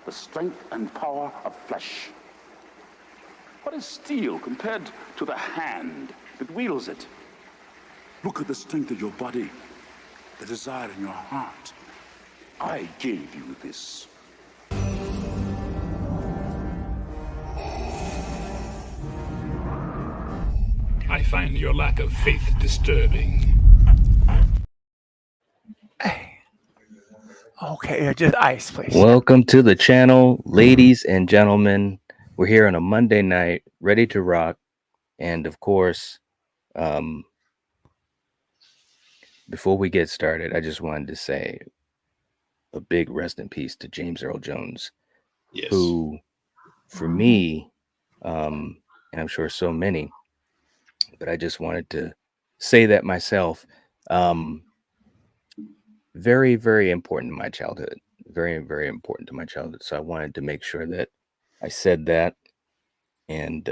the strength and power of flesh. What is steel compared to the hand that wields it? Look at the strength of your body, the desire in your heart. I gave you this. I find your lack of faith disturbing. Okay, just ice, please. Welcome to the channel, ladies and gentlemen. We're here on a Monday night, ready to rock. And of course, before we get started, I just wanted to say a big rest in peace to James Earl Jones, Yes. who, for me, and I'm sure so many, but I just wanted to say that myself, very, very important to my childhood. Very, very important to my childhood. So I wanted to make sure that I said that and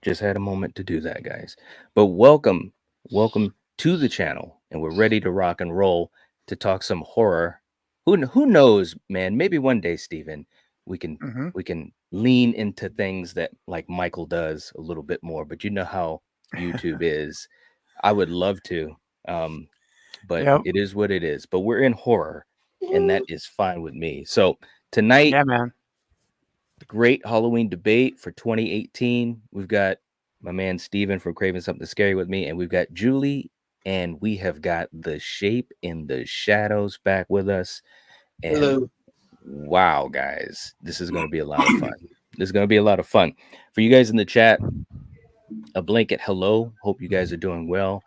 just had a moment to do that, guys. But welcome to the channel, and we're ready to rock and roll to talk some horror. Who knows, man? Maybe one day, Steven, we can lean into things that like Michael does a little bit more. But you know how YouTube is. I would love to, but It is what it is. But we're in horror, and that is fine with me. So tonight, yeah, man. the great Halloween debate for 2018. We've got my man Steven from Craving Something Scary with me, and we've got Julie, and we have got the Shape in the Shadows back with us. And hello. Wow, guys, this is going to be a lot of fun. This is going to be a lot of fun. For you guys in the chat, a blanket hello. Hope you guys are doing well.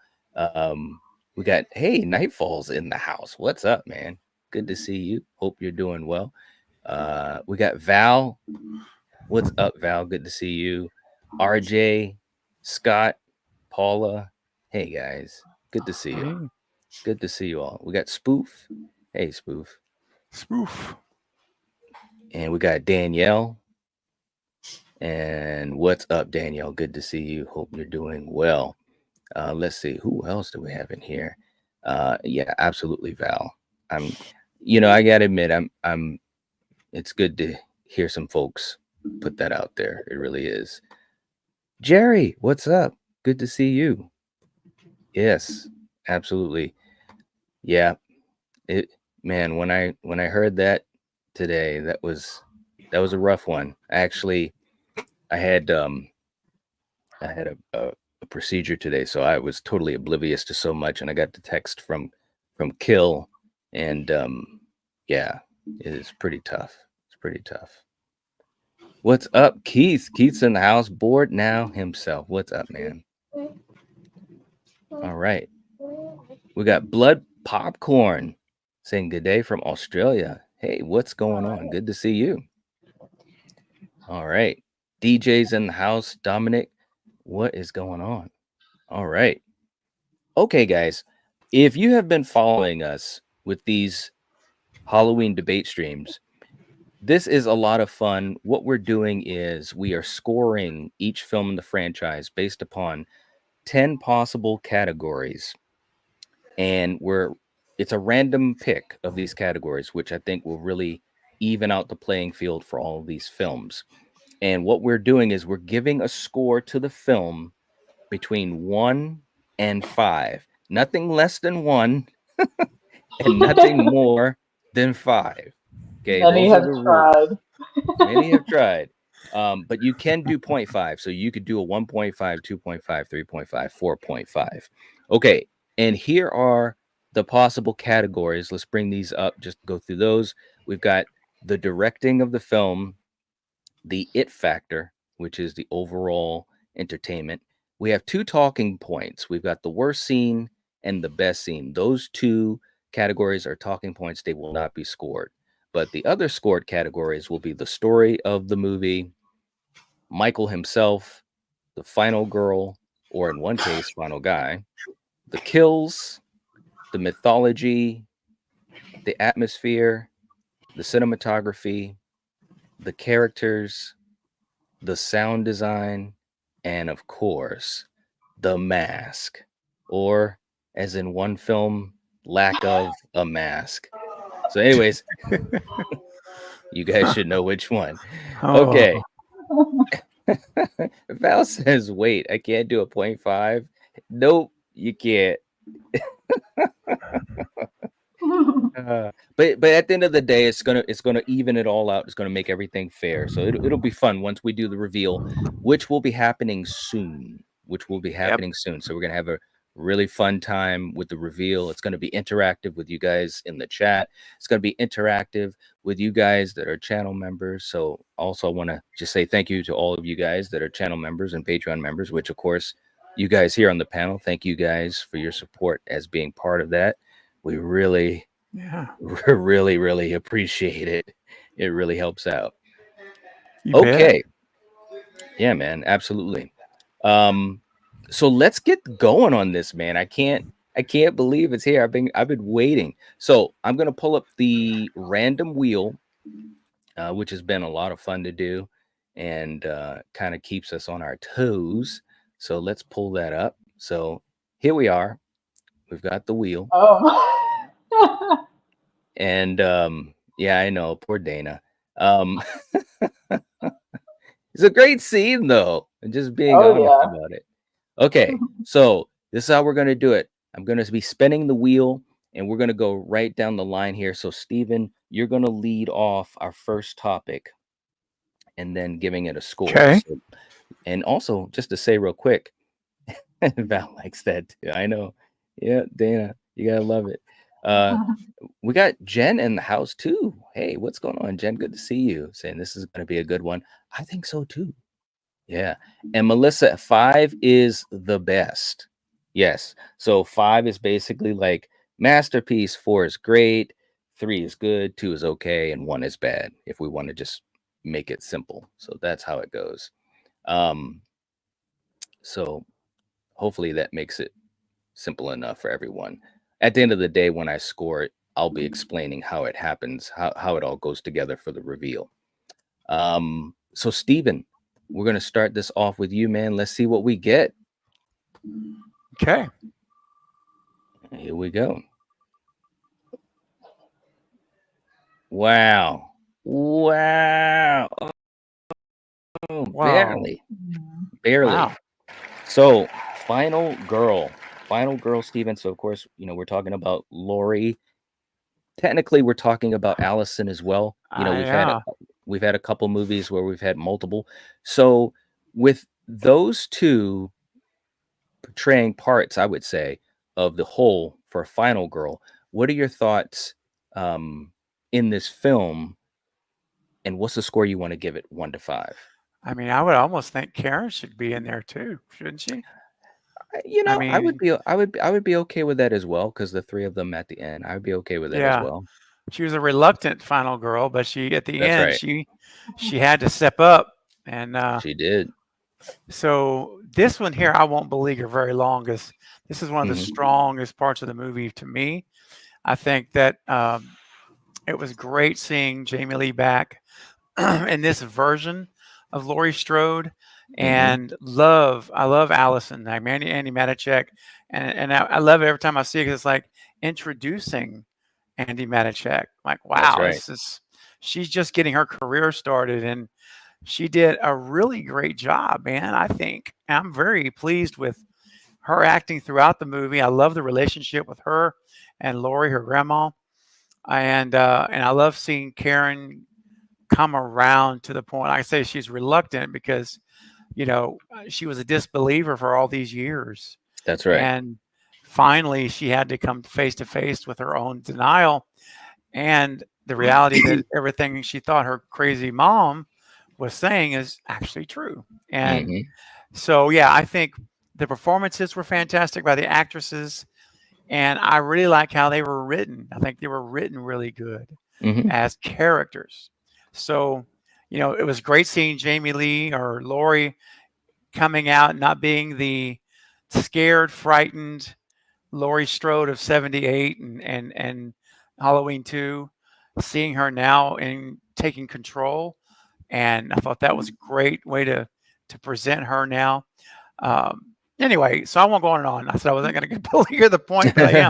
We got, hey, Nightfall's in the house. What's up, man? Good to see you. Hope you're doing well. We got Val. What's up, Val? Good to see you. RJ, Scott, Paula. Hey, guys. Good to see you. Good to see you all. We got Spoof. Hey, Spoof. Spoof. And we got Danielle. And what's up, Danielle? Good to see you. Hope you're doing well. Let's see. Who else do we have in here? Yeah, absolutely, Val. I gotta admit, I'm it's good to hear some folks put that out there. It really is. Jerry, what's up? Good to see you. Yes, absolutely. Yeah. Man, when I heard that today, that was a rough one. Actually, I had a procedure today, so I was totally oblivious to so much, and I got the text from Kill, and yeah, it is pretty tough. It's pretty tough. What's up, Keith? Keith's in the house, bored now himself. What's up, man? All right. We got Blood Popcorn saying good day from Australia. Hey, what's going on? Good to see you. All right. DJ's in the house. Dominic, what is going on? All right. Okay, guys. If you have been following us with these Halloween debate streams, this is a lot of fun. What we're doing is we are scoring each film in the franchise based upon 10 possible categories. And it's a random pick of these categories, which I think will really even out the playing field for all of these films. And what we're doing is we're giving a score to the film between 1 and 5. Nothing less than 1 and nothing more than 5. Okay, Many have tried. Many have tried. But you can do 0.5. So you could do a 1.5, 2.5, 3.5, 4.5. Okay, and here are the possible categories. Let's bring these up, just go through those. We've got the directing of the film, the it factor, which is the overall entertainment. We have 2 talking points. We've got the worst scene and the best scene. Those 2 categories are talking points. They will not be scored. But the other scored categories will be the story of the movie, Michael himself, the final girl, or in one case, final guy, the kills, the mythology, the atmosphere, the cinematography, the characters, the sound design, and of course, the mask, or as in one film, lack of a mask. So anyways, You guys should know which one. Oh, Okay. Val says, wait, I can't do a 0.5. Nope, you can't. But at the end of the day, it's gonna even it all out. It's gonna make everything fair. So it'll be fun once we do the reveal, which will be happening soon. So we're gonna have a really fun time with the reveal. It's gonna be interactive with you guys in the chat. It's gonna be interactive with you guys that are channel members. So also want to just say thank you to all of you guys that are channel members and Patreon members, which of course you guys here on the panel. Thank you guys for your support as being part of that. We really really appreciate it. It really helps out. you bet. Okay. Yeah, man, absolutely. So let's get going on this, man. I can't believe it's here. I've been waiting. So I'm gonna pull up the random wheel, which has been a lot of fun to do and kind of keeps us on our toes. So let's pull that up. So here we are. We've got the wheel. Oh. And yeah, I know, poor Dana. It's a great scene though, and just being honest about it. Okay, so this is how we're gonna do it. I'm gonna be spinning the wheel, and we're gonna go right down the line here. So Steven, you're gonna lead off our first topic, and then giving it a score. Okay. So, and also, just to say real quick, Val likes that too. I know. Yeah, Dana, you gotta love it. We got Jen in the house too. Hey, what's going on, Jen? Good to see you. Saying this is going to be a good one. I think so too. Yeah. And Melissa, 5 is the best. Yes. So 5 is basically like masterpiece. 4 is great. 3 is good. 2 is okay. And 1 is bad. If we want to just make it simple. So that's how it goes. So hopefully that makes it simple enough for everyone. At the end of the day, when I score it, I'll be explaining how it happens, how it all goes together for the reveal. So Steven, we're going to start this off with you, man. Let's see what we get. Okay. Here we go. Wow. Wow. Oh, Wow. Barely. Wow. So final girl, Steven. So of course, we're talking about Lori. Technically, we're talking about Allison as well. We've had a couple movies where we've had multiple. So with those two portraying parts, I would say, of the whole for Final Girl, what are your thoughts in this film? And what's the score you want to give it, 1 to 5? I mean, I would almost think Karen should be in there too, shouldn't she? I would be okay with that as well, because the 3 of them at the end, I would be okay with that as well. She was a reluctant final girl, but she at the That's end right. she had to step up, and she did. So this one here, I won't beleaguer very long, because this is one of the strongest parts of the movie to me. I think that it was great seeing Jamie Lee back in this version of Laurie Strode, and I love Allison, like Andy Matichak, and I love it every time I see it, because it's like introducing Andy Matichak. Like, wow, right. She's just getting her career started, and she did a really great job, man. I think I'm very pleased with her acting throughout the movie. I love the relationship with her and Lori, her grandma, and I love seeing Karen come around to the point. I say she's reluctant because, she was a disbeliever for all these years. That's right. And finally, she had to come face to face with her own denial and the reality that everything she thought her crazy mom was saying is actually true. And so, yeah, I think the performances were fantastic by the actresses, and I really like how they were written. I think they were written really good as characters. So, it was great seeing Jamie Lee or Lori coming out, not being the scared, frightened Laurie Strode of 78 and Halloween 2, seeing her now and taking control. And I thought that was a great way to present her now. Anyway, so I won't go on and on. I said I wasn't going to beleaguer the point, but I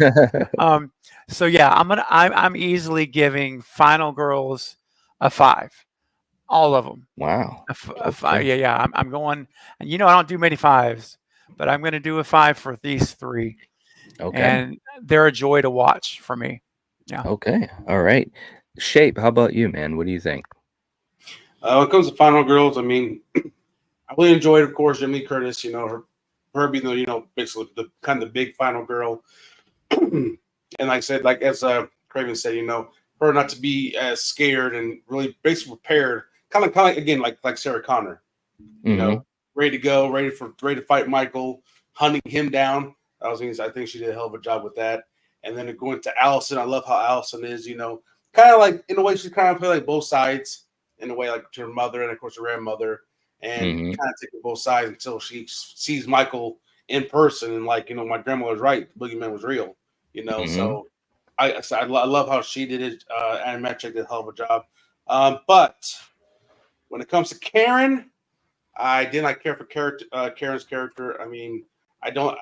am. So yeah, I'm easily giving Final Girls a 5. All of them. Wow. A 5. Yeah. I'm going, and I don't do many 5s, but I'm going to do a 5 for these 3. Okay. And they're a joy to watch for me. Yeah. Okay. All right. Shape, how about you, man? What do you think? When it comes to Final Girls, I mean, I really enjoyed, of course, Jamie Lee Curtis. Her being the basically the kind of the big final girl, and like I said, like as Craven said, her not to be as scared and really basically prepared, kind of again like Sarah Connor, ready to go, ready to fight Michael, hunting him down. I think she did a hell of a job with that. And then going to Allison, I love how Allison is, kind of like in a way she kind of play like both sides in a way, like to her mother and of course her grandmother, and kind of taking both sides until she sees Michael in person and like my grandma was right, the boogeyman was real, So I love how she did it. Animatrix did a hell of a job. But when it comes to Karen, I did not care for Karen's character. I mean, I don't.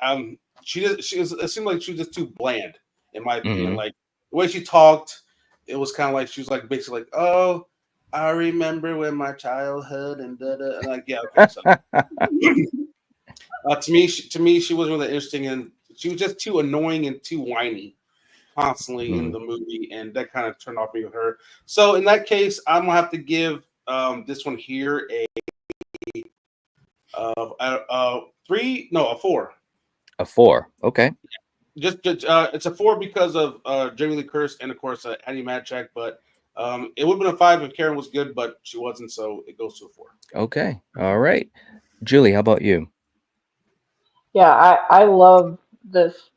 It seemed like she was just too bland, in my opinion. Like the way she talked, it was kind of like she was like basically like, "Oh, I remember when my childhood and da da." And like, yeah, okay. So to me, she wasn't really interesting, and she was just too annoying and too whiny constantly in the movie, and that kind of turned off me with her. So in that case, I'm gonna have to give this one here a 4. A 4. Okay. Just it's a 4 because of Jamie Lee Curtis and of course Annie Matchak, but it would have been a 5 if Karen was good, but she wasn't, so it goes to a 4. Okay. All right. Julie, how about you? Yeah, I love this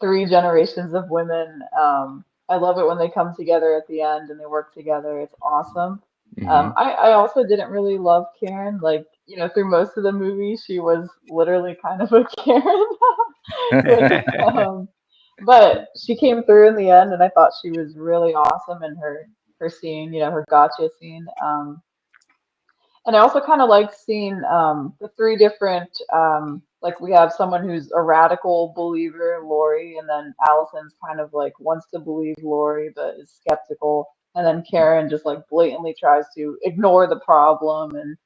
3 generations of women. I love it when they come together at the end and they work together. It's awesome. I also didn't really love Karen. Like, through most of the movie, she was literally kind of a Karen. But she came through in the end, and I thought she was really awesome in her scene, her gotcha scene. And I also kind of like seeing the 3 different, like we have someone who's a radical believer, Lori, and then Allison's kind of like wants to believe Lori but is skeptical, and then Karen just like blatantly tries to ignore the problem and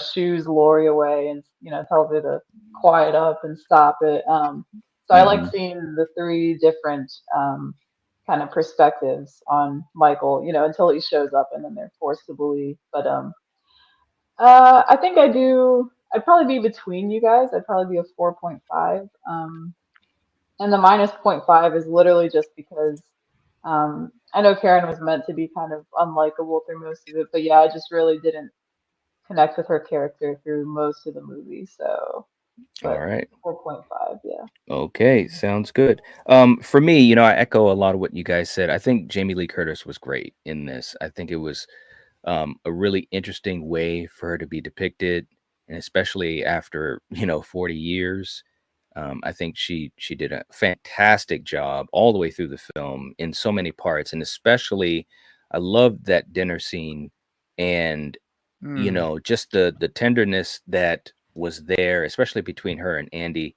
shoos Lori away and tells her to quiet up and stop it. So I like seeing the 3 different kind of perspectives on Michael, until he shows up and then they're forced to believe. But I think I'd probably be between you guys. I'd probably be a 4.5. And the minus 0.5 is literally just because I know Karen was meant to be kind of unlikable through most of it, but yeah, I just really didn't connect with her character through most of the movie. So, all right, 4.5, yeah. Okay, sounds good. For me, I echo a lot of what you guys said. I think Jamie Lee Curtis was great in this. I think it was a really interesting way for her to be depicted, and especially after 40 years. I think she did a fantastic job all the way through the film in so many parts, and especially I loved that dinner scene, and just the tenderness that was there, especially between her and Andy.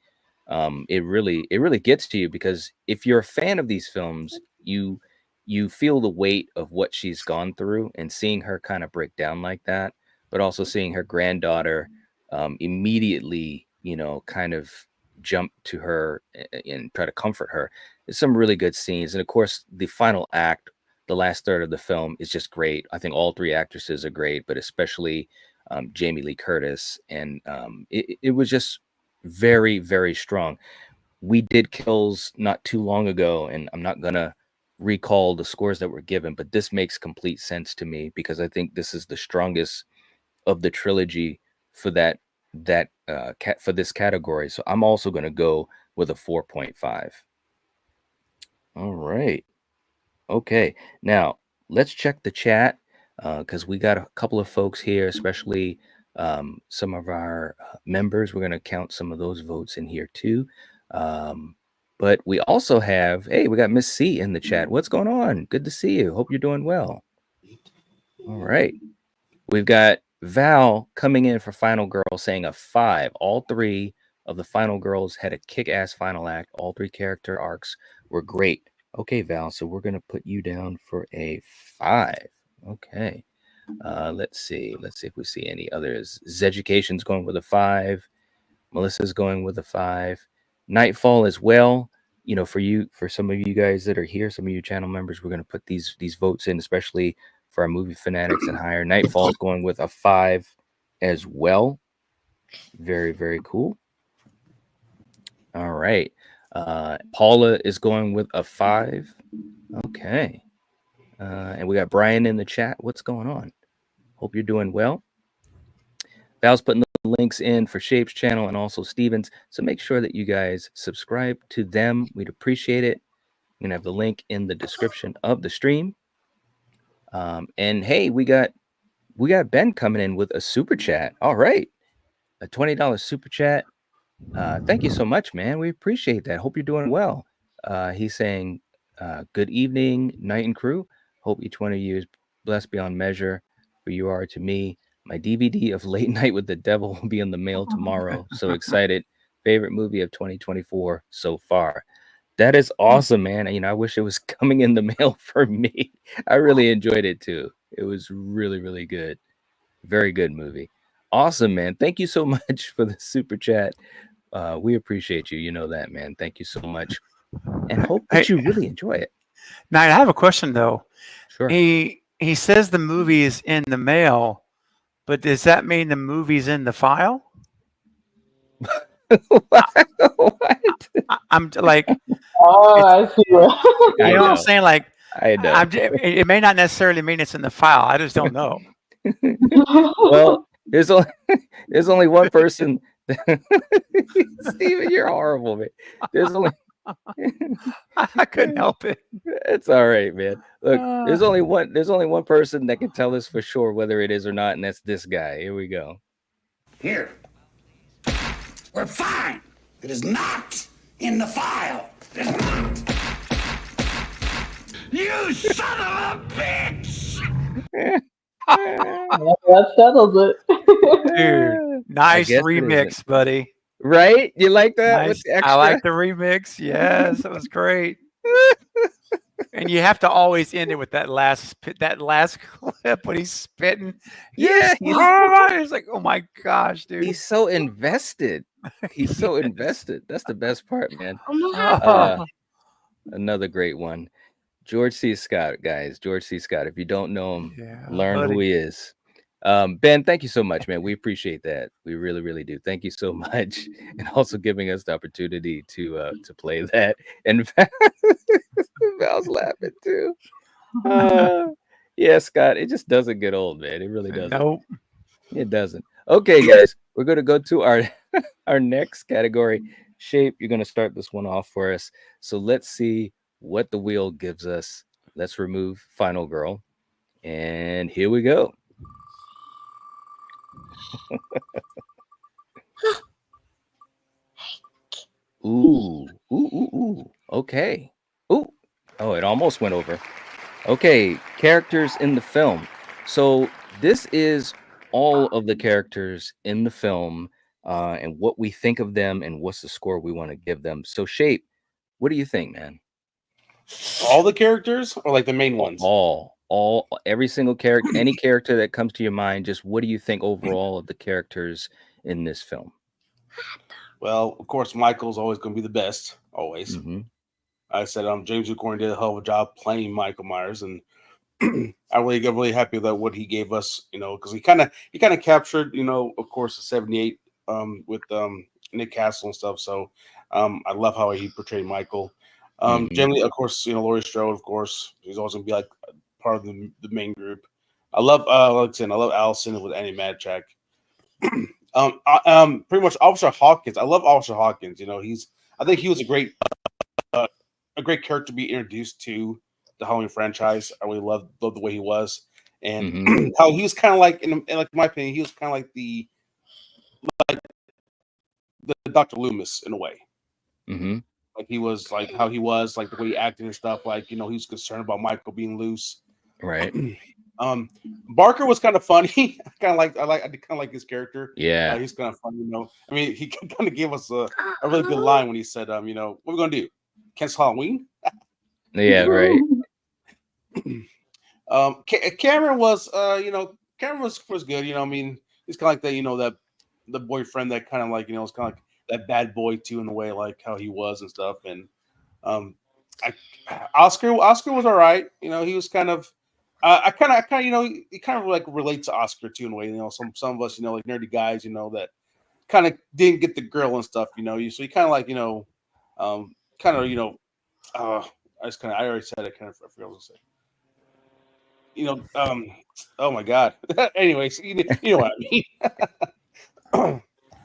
It really gets to you, because if you're a fan of these films, you feel the weight of what she's gone through, and seeing her kind of break down like that, but also seeing her granddaughter immediately, kind of jump to her and try to comfort her. There's some really good scenes. And of course, the final act, the last third of the film, is just great. I think all 3 actresses are great, but especially Jamie Lee Curtis. And it was just very, very strong. We did kills not too long ago, and I'm not going to recall the scores that were given, but this makes complete sense to me, because I think this is the strongest of the trilogy for for this category. So I'm also going to go with a 4.5. All right. Okay. Now let's check the chat, because we got a couple of folks here, especially some of our members. We're going to count some of those votes in here too. But we also have, hey, we got Miss C in the chat. What's going on? Good to see you. Hope you're doing well. All right. We've got Val coming in for Final Girl saying a 5. All 3 of the Final Girls had a kick-ass final act. All 3 character arcs were great. Okay, Val, so we're going to put you down for a 5. Okay. Let's see if we see any others. Zeducation's going with a 5. Melissa's going with a 5. Nightfall as well. You know, for some of you guys that are here, some of you channel members, we're going to put these votes in, especially for our movie fanatics and higher. Nightfall's going with a 5 as well. Very, very cool. All right. Paula is going with a 5. Okay. And we got Brian in the chat. What's going on? Hope you're doing well. Val's putting the links in for Shape's channel and also Steven's. So make sure that you guys subscribe to them. We'd appreciate it. I'm going to have the link in the description of the stream. And hey, we got Ben coming in with a super chat. All right. A $20 super chat. Thank you so much, man. We appreciate that. Hope you're doing well. He's saying, good evening, Night and crew. Hope each one of you is blessed beyond measure, for you are to me. My DVD of Late Night with the Devil will be in the mail tomorrow. So excited. Favorite movie of 2024 so far. That is awesome, man. You know, I wish it was coming in the mail for me. I really enjoyed it too. It was really, really good. Very good movie. Awesome, man. Thank you so much for the super chat. We appreciate you. You know that, man. Thank you so much. And hope that you really enjoy it. Now, I have a question, though. Sure. He says the movie is in the mail, but does that mean the movie's in the file? What? I'm like, Oh, I see. you know what I'm saying? Like, I know. it may not necessarily mean it's in the file. I just don't know. Well, there's only one person. Steven, you're horrible, man. There's only I couldn't help it. It's all right, man. Look, there's only one person that can tell us for sure whether it is or not, and that's this guy. Here we go. Here. We're fine. It is not in the file. It is not. You son of a bitch! That settles it. Dude, nice remix, buddy. Right? You like that? Nice. I like the remix. Yes, it was great. And you have to always end it with that last clip when he's spitting. Yeah, he's like, oh my gosh, dude. He's so invested. He's so invested. That's the best part, man. Another great one. George C. Scott, guys. George C. Scott. If you don't know him, learn who he is. Ben, thank you so much, man. We appreciate that. We really, really do. Thank you so much, and also giving us the opportunity to play that. And Val's laughing too. Yeah, Scott, it just doesn't get old, man. It really doesn't. Nope, it doesn't. Okay, guys, we're gonna go to our next category. Shape, you're gonna start this one off for us. So let's see what the wheel gives us. Let's remove Final Girl, and here we go. Ooh. Okay. Ooh. Oh, it almost went over. Okay, characters in the film. So this is all of the characters in the film, and what we think of them, and what's the score we want to give them. So, Shape, what do you think, man? All the characters, or like the main ones? Every single character, any character that comes to your mind. Just what do you think overall of the characters in this film? Well, of course, Michael's always going to be the best. Always. Mm-hmm. I said, James Ducorn did a hell of a job playing Michael Myers, and I'm really happy with what he gave us. You know, because he kind of captured, you know, of course, the '78 with Nick Castle and stuff. So I love how he portrayed Michael. Generally, of course, you know, Laurie Strode, of course, he's always going to be like part of the main group. I love, like I said, I love Allison with Annie Madchak. Pretty much Officer Hawkins. I love Officer Hawkins. You know, I think he was a great character to be introduced to the Halloween franchise. I really love the way he was, and how he was kind of like, in my opinion, he was kind of like the Dr. Loomis in a way. Mm-hmm. Like he was like how he was, like the way he acted and stuff. Like, you know, he was concerned about Michael being loose. Right. Barker was kind of funny. I kind of like his character. Yeah, he's kind of funny. You know, I mean, he kind of gave us a really good line when he said, you know, what are we gonna do? Cancel Halloween? Yeah, right. Cameron was, Cameron was good. I mean, he's kind of like the boyfriend that kind of like, it's kind of like that bad boy too in a way, like how he was and stuff. And I, Oscar was all right. He was kind of, I kind of, he kind of like relates to Oscar too in a way. Some of us, like nerdy guys, that kind of didn't get the girl and stuff. So he kind of like, I already said it. Kind of, I forgot what to say. Oh my God. Anyways, you know what I mean.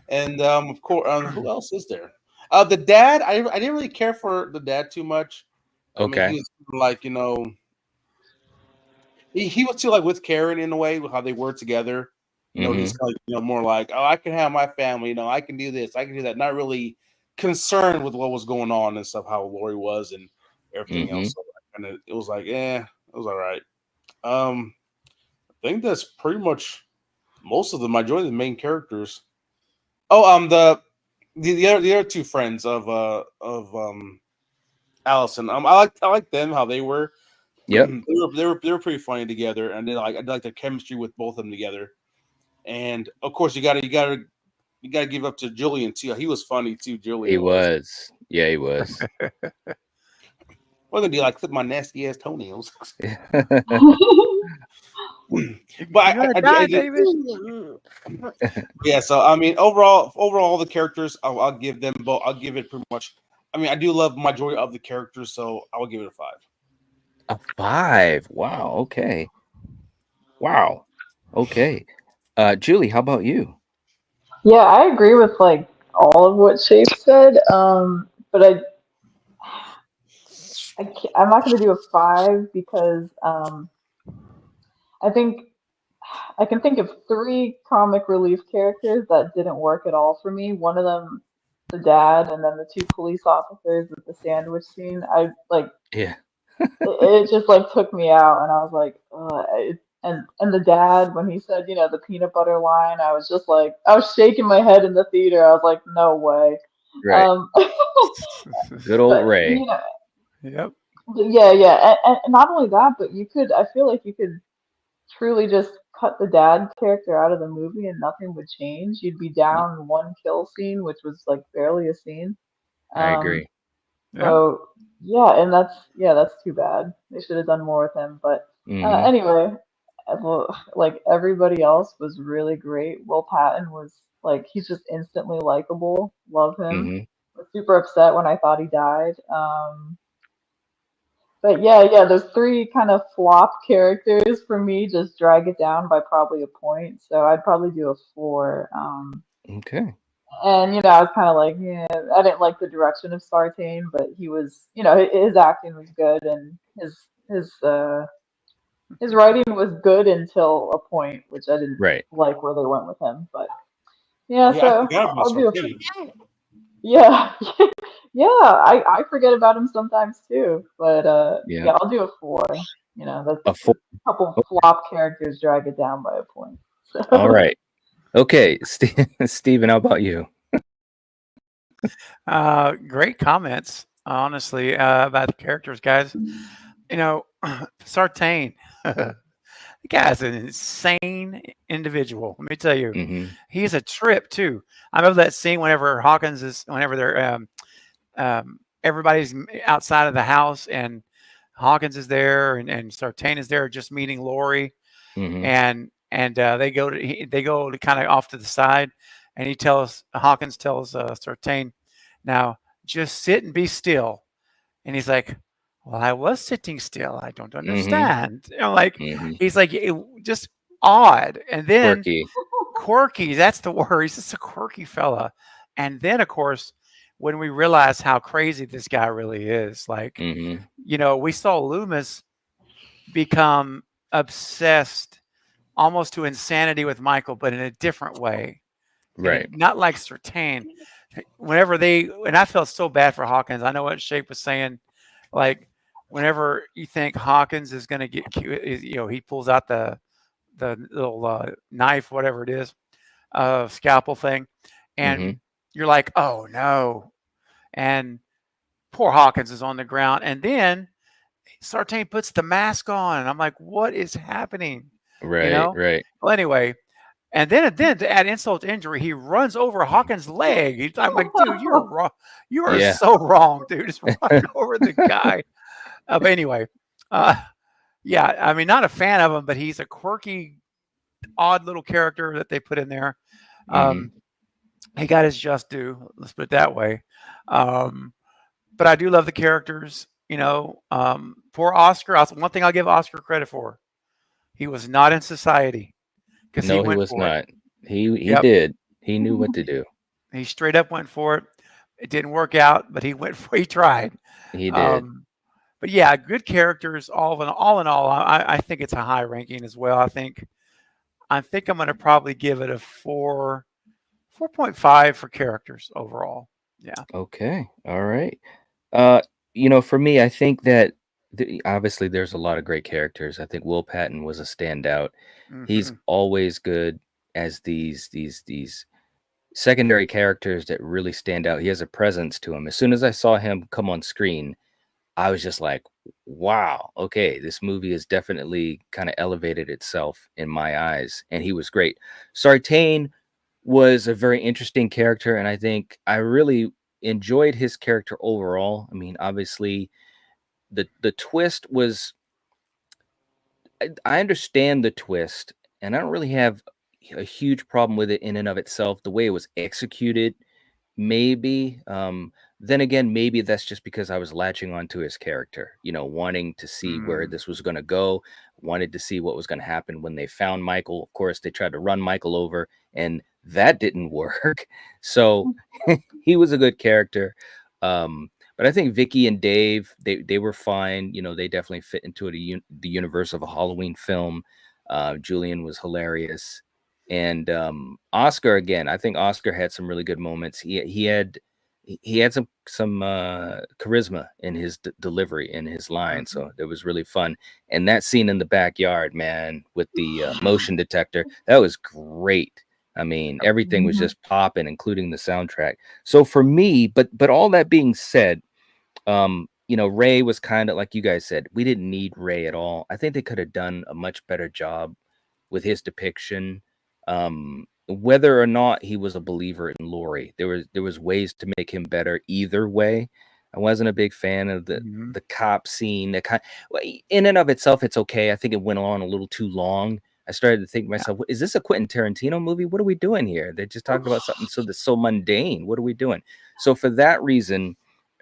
And of course, who else is there? The dad. I didn't really care for the dad too much. I mean, Okay. he was like, he was still like with Karen in a way, how they were together. He's kind of like, more like, oh, I can have my family. I can do this, I can do that. Not really concerned with what was going on and stuff, how Lori was and everything else. So it was like, it was all right. I think that's pretty much most of the majority of the main characters. Oh, the other two friends of Allison. I like them, how they were. Yep. they were pretty funny together, and I like the chemistry with both of them together. And of course, you gotta give up to Julian too. He was funny too. Julian. He was. Yeah, he was. What gonna do? Like clip my nasty ass toenails. But I David. Yeah, so I mean, overall, the characters, I'll give them both. I'll give it pretty much. I mean, I do love majority of the characters, so I will give it a 5. A 5. Wow. Okay. Wow. Okay. Julie, how about you? Yeah, I agree with like all of what Shape said. But I'm not going to do a 5 because I think I can think of 3 comic relief characters that didn't work at all for me. One of them, the dad, and then the 2 police officers with the sandwich scene. I like Yeah. it just like took me out, and I was like, and the dad when he said, the peanut butter line, I was just like, I was shaking my head in the theater. I was like, no way. Right. Good old But Ray. Yep. yeah, and not only that, but I feel like you could truly just cut the dad character out of the movie and nothing would change. You'd be down 1 kill scene, which was like barely a scene. I agree. So and that's too bad. They should have done more with him. But anyway, well, like everybody else was really great. Will Patton was like he's just instantly likable. Love him. Was super upset when I thought he died. But yeah, those 3 kind of flop characters for me just drag it down by probably a point. So I'd probably do a 4. Okay. And I was kind of like, yeah, I didn't like the direction of Sartain, but he was, his acting was good and his writing was good until a point, which I didn't like where they went with him. But yeah, so I'll do a yeah. Yeah, I forget about him sometimes too, but yeah, I'll do a 4. That's a 4. A couple flop characters drag it down by a point. So. All right. Okay, Steven, how about you? Great comments, honestly, about the characters, guys. Sartain, the guy's an insane individual. Let me tell you, he's a trip too. I remember that scene whenever they're everybody's outside of the house and Hawkins is there and Sartain is there just meeting Lori, and they go to kind of off to the side, and Hawkins tells Sartain, now just sit and be still, and he's like, well, I was sitting still. I don't understand. He's like, just odd, and then quirky. That's the word. He's just a quirky fella, and then of course, when we realize how crazy this guy really is, like, we saw Loomis become obsessed almost to insanity with Michael, but in a different way. Right. Not like Sartain. And I felt so bad for Hawkins. I know what Shape was saying. Like, whenever you think Hawkins is going to get cute, he pulls out the little knife, whatever it is, scalpel thing. And you're like, oh no. And poor Hawkins is on the ground. And then Sartain puts the mask on, and I'm like, what is happening? Right, right. Well, anyway, and then to add insult to injury, he runs over Hawkins' leg. I'm like, dude, you're wrong. You are Yeah. so wrong, dude. Just run over the guy. But anyway, yeah, I mean, not a fan of him, but he's a quirky, odd little character that they put in there. He got his just due. Let's put it that way. But I do love the characters. Poor Oscar. One thing I'll give Oscar credit for: he was not in society because No, he he went was for it. not. He Yep. did. He knew what to do. He straight up went for it. It didn't work out, but he went for. He tried. He did. But yeah, good characters. All in all, I think it's a high ranking as well. I think I'm going to probably give it a 4.5 for characters overall. Yeah. Okay. All right. For me, I think that obviously there's a lot of great characters. I think Will Patton was a standout. He's always good as these secondary characters that really stand out. He has a presence to him. As soon as I saw him come on screen, I was just like, wow, okay, this movie has definitely kind of elevated itself in my eyes. And he was great. Sartain was a very interesting character, and I think I really enjoyed his character overall. I mean, obviously, the twist was, I understand the twist, and I don't really have a huge problem with it in and of itself. The way it was executed, maybe. Then again, maybe that's just because I was latching onto his character, wanting to see where this was going to go, wanted to see what was going to happen when they found Michael. Of course, they tried to run Michael over, and that didn't work. So he was a good character. But I think Vicky and Dave, they were fine. They definitely fit into the universe of a Halloween film. Julian was hilarious. And Oscar, again, I think Oscar had some really good moments. He had some charisma in his delivery, in his line, so it was really fun. And that scene in the backyard, man, with the motion detector, that was great. I mean, everything was just popping, including the soundtrack. So for me, but all that being said, Ray was kind of like you guys said, we didn't need Ray at all. I think they could have done a much better job with his depiction. Whether or not he was a believer in Laurie, there was ways to make him better either way. I wasn't a big fan of the cop scene. In and of itself, it's okay. I think it went on a little too long. I started to think to myself, is this a Quentin Tarantino movie? What are we doing here? They're just talking about something that's so mundane. What are we doing? So for that reason,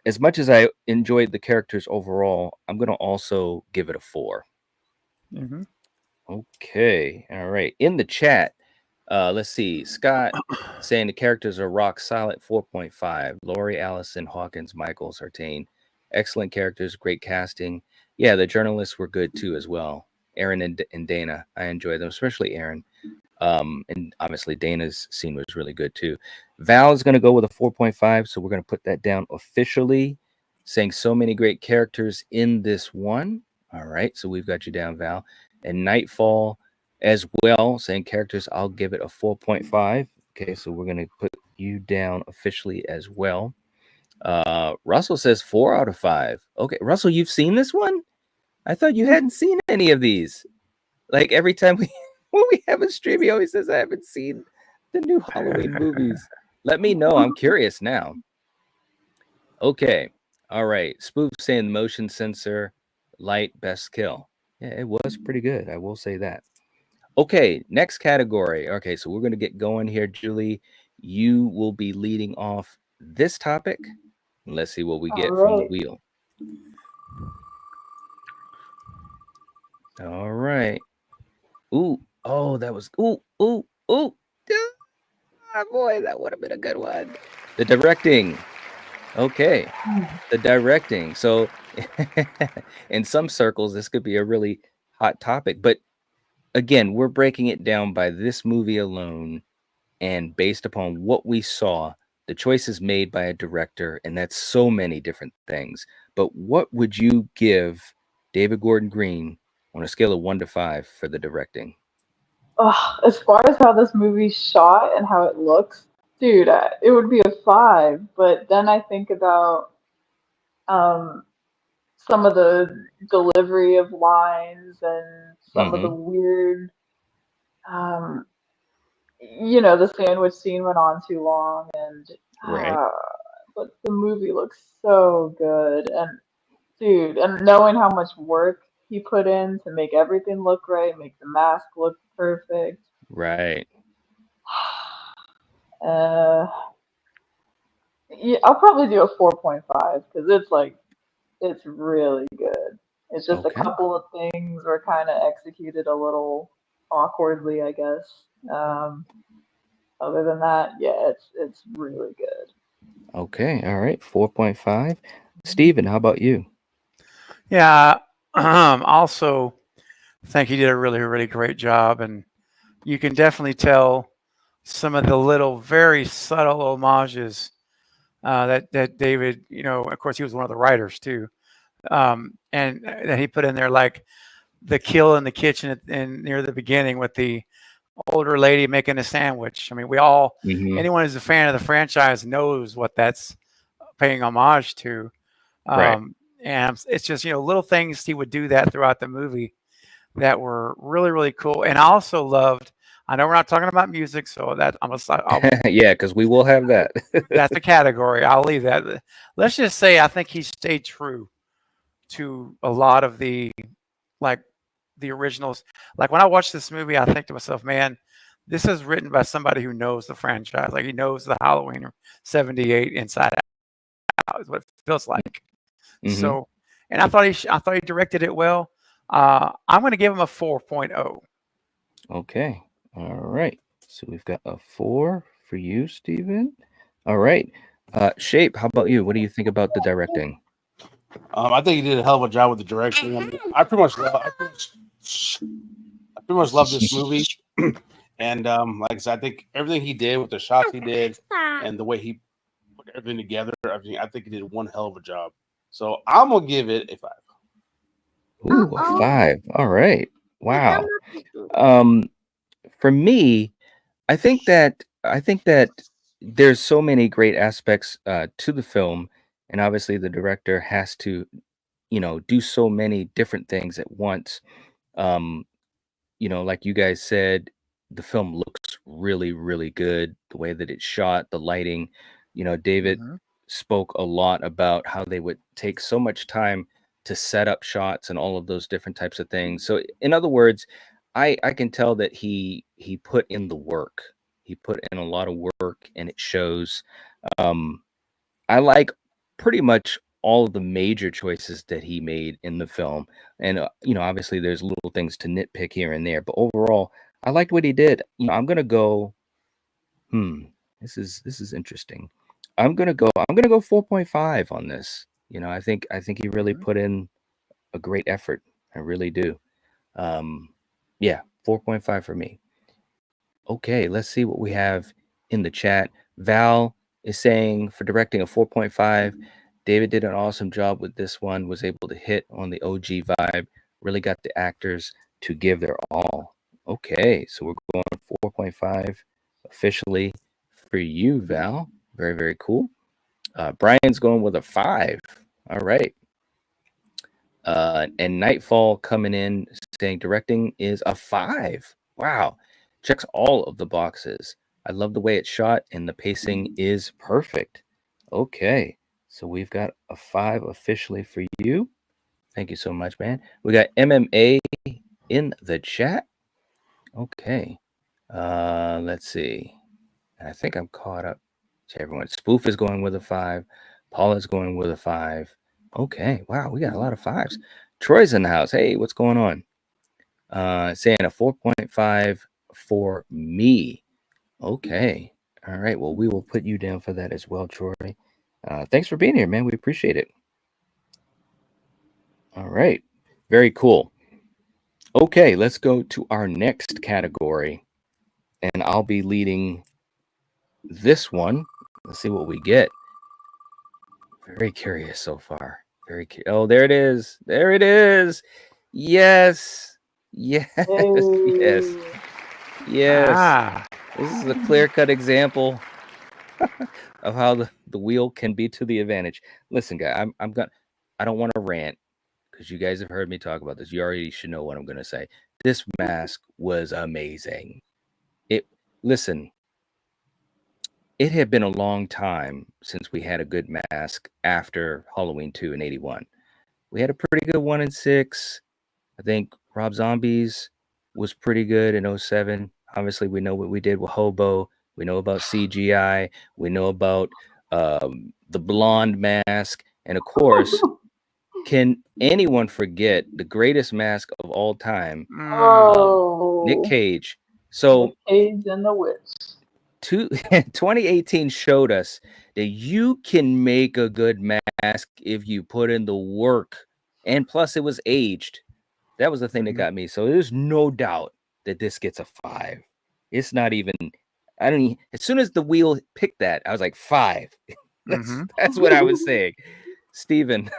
as much as I enjoyed the characters overall, I'm going to also give it a 4. Okay. All right. In the chat, let's see. Scott saying the characters are rock solid, 4.5. Laurie, Allison, Hawkins, Michael, Sartain. Excellent characters, great casting. Yeah, the journalists were good too as well. Aaron and Dana, I enjoyed them, especially Aaron. And obviously Dana's scene was really good too. Val is going to go with a 4.5, so we're going to put that down officially, saying so many great characters in this one. All right, so we've got you down, Val. And Nightfall as well, saying characters, I'll give it a 4.5. Okay, so we're going to put you down officially as well. Russell says 4 out of 5. Okay, Russell, you've seen this one? I thought you hadn't seen any of these. Like every time when we have a stream, he always says, I haven't seen the new Halloween movies. Let me know. I'm curious now. Okay. All right. Spoof saying motion sensor, light, best kill. Yeah, it was pretty good. I will say that. Okay. Next category. Okay. So we're going to get going here, Julie. You will be leading off this topic. Let's see what we get from the wheel. All right. Ooh. Oh, that was. Ooh. Oh, boy, that would have been a good one. The directing. Okay. The directing. So in some circles, this could be a really hot topic. But again, we're breaking it down by this movie alone and based upon what we saw, the choices made by a director, and that's so many different things. But what would you give David Gordon Green on a scale of 1 to 5 for the directing? As far as how this movie's shot and how it looks, dude, it would be a 5. But then I think about some of the delivery of lines and some of the Mm-hmm. weird, um, you know, the sandwich scene went on too long, and Right. but the movie looks so good, and dude, and knowing how much work he put in to make everything look right, make the mask look perfect. Right. Uh, yeah, I'll probably do a 4.5 because it's like it's really good. It's just a Okay. couple of things were kind of executed a little awkwardly, I guess. Um, Other than that, yeah, it's really good. Okay. All right. 4.5. Steven, how about you? Yeah. Also, think he did a really, really great job, and you can definitely tell some of the little, very subtle homages that David, of course, he was one of the writers too, and that he put in there, like the kill in the kitchen and near the beginning with the older lady making a sandwich. I mean, Mm-hmm. anyone who's a fan of the franchise knows what that's paying homage to. Right. And it's just, little things he would do that throughout the movie that were really, really cool. And I also loved, I know we're not talking about music, so that Yeah, because we will have that. that's a category. I'll leave that. Let's just say I think he stayed true to a lot of like the originals. Like when I watch this movie, I think to myself, man, this is written by somebody who knows the franchise. Like he knows the Halloween '78 inside out is what it feels like. Mm-hmm. So, and I thought he directed it well. I'm going to give him a 4.0. Okay. All right. So we've got a 4 for you, Steven. All right. Shape, how about you? What do you think about the directing? I think he did a hell of a job with the direction. I mean, I pretty much love this movie. And like I said, I think everything he did with the shots he did and the way he put everything together, I think he did one hell of a job. So I'm gonna give it a 5. Ooh, a 5. All right. Wow. Um, for me, I think that there's so many great aspects to the film, and obviously the director has to, do so many different things at once. Um, like you guys said, the film looks really, really good. The way that it's shot, the lighting, David Mm-hmm. spoke a lot about how they would take so much time to set up shots and all of those different types of things. So, in other words, I can tell that he put in the work. He put in a lot of work, and it shows. Um, I like pretty much all of the major choices that he made in the film. And obviously there's little things to nitpick here and there, but overall, I liked what he did. I'm going to go this is interesting. I'm going to go 4.5 on this. I think he really Mm-hmm. put in a great effort. I really do. Um yeah, 4.5 for me. Okay, let's see what we have in the chat. Val is saying for directing a 4.5, David did an awesome job with this one, was able to hit on the OG vibe, really got the actors to give their all. Okay, so we're going 4.5 officially for you, Val. Very, very cool. Brian's going with a 5. All right. And Nightfall coming in saying directing is a 5. Wow. Checks all of the boxes. I love the way it's shot and the pacing is perfect. Okay. So we've got a 5 officially for you. Thank you so much, man. We got MMA in the chat. Okay. Let's see. I think I'm caught up to everyone. Spoof is going with a 5. Paula's going with a 5. Okay. Wow, we got a lot of 5s. Troy's in the house. Hey, what's going on? Saying a 4.5 for me. Okay. All right. Well, we will put you down for that as well, Troy. Thanks for being here, man. We appreciate it. All right. Very cool. Okay, let's go to our next category. And I'll be leading this one. Let's see what we get. Very curious so far. Oh, there it is. There it is. Yes. Yes. Yes. Hey. Yes. Ah, This is a clear-cut example of how the wheel can be to the advantage. Listen, guy, I don't want to rant, because you guys have heard me talk about this. You already should know what I'm going to say. This mask was amazing. Listen, it had been a long time since we had a good mask after Halloween 2 in 81. We had a pretty good one in 6. I think Rob Zombie's was pretty good in 07. Obviously, we know what we did with Hobo. We know about CGI. We know about the blonde mask. And of course, can anyone forget the greatest mask of all time? Nick Cage. So Nick Cage and the Witch. 2018 showed us that you can make a good mask if you put in the work. And plus, it was aged. That was the thing that got me. So there's no doubt that this gets a 5. It's not even, I don't even, as soon as the wheel picked that, I was like 5. That's what I was saying. Steven.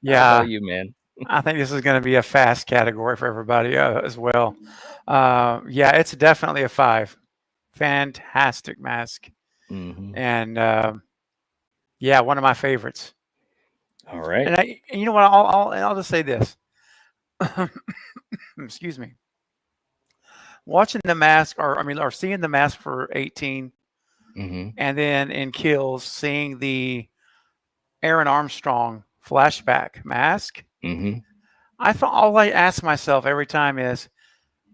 Yeah. How about you, man? I think this is going to be a fast category for everybody as well. Yeah, it's definitely a 5. Fantastic mask. And yeah, one of my favorites. All right. And you know what? I'll just say this. Excuse me. Watching the mask, or seeing the mask for 18, and then in Kills, seeing the Aaron Armstrong flashback mask. I thought, all I ask myself every time is,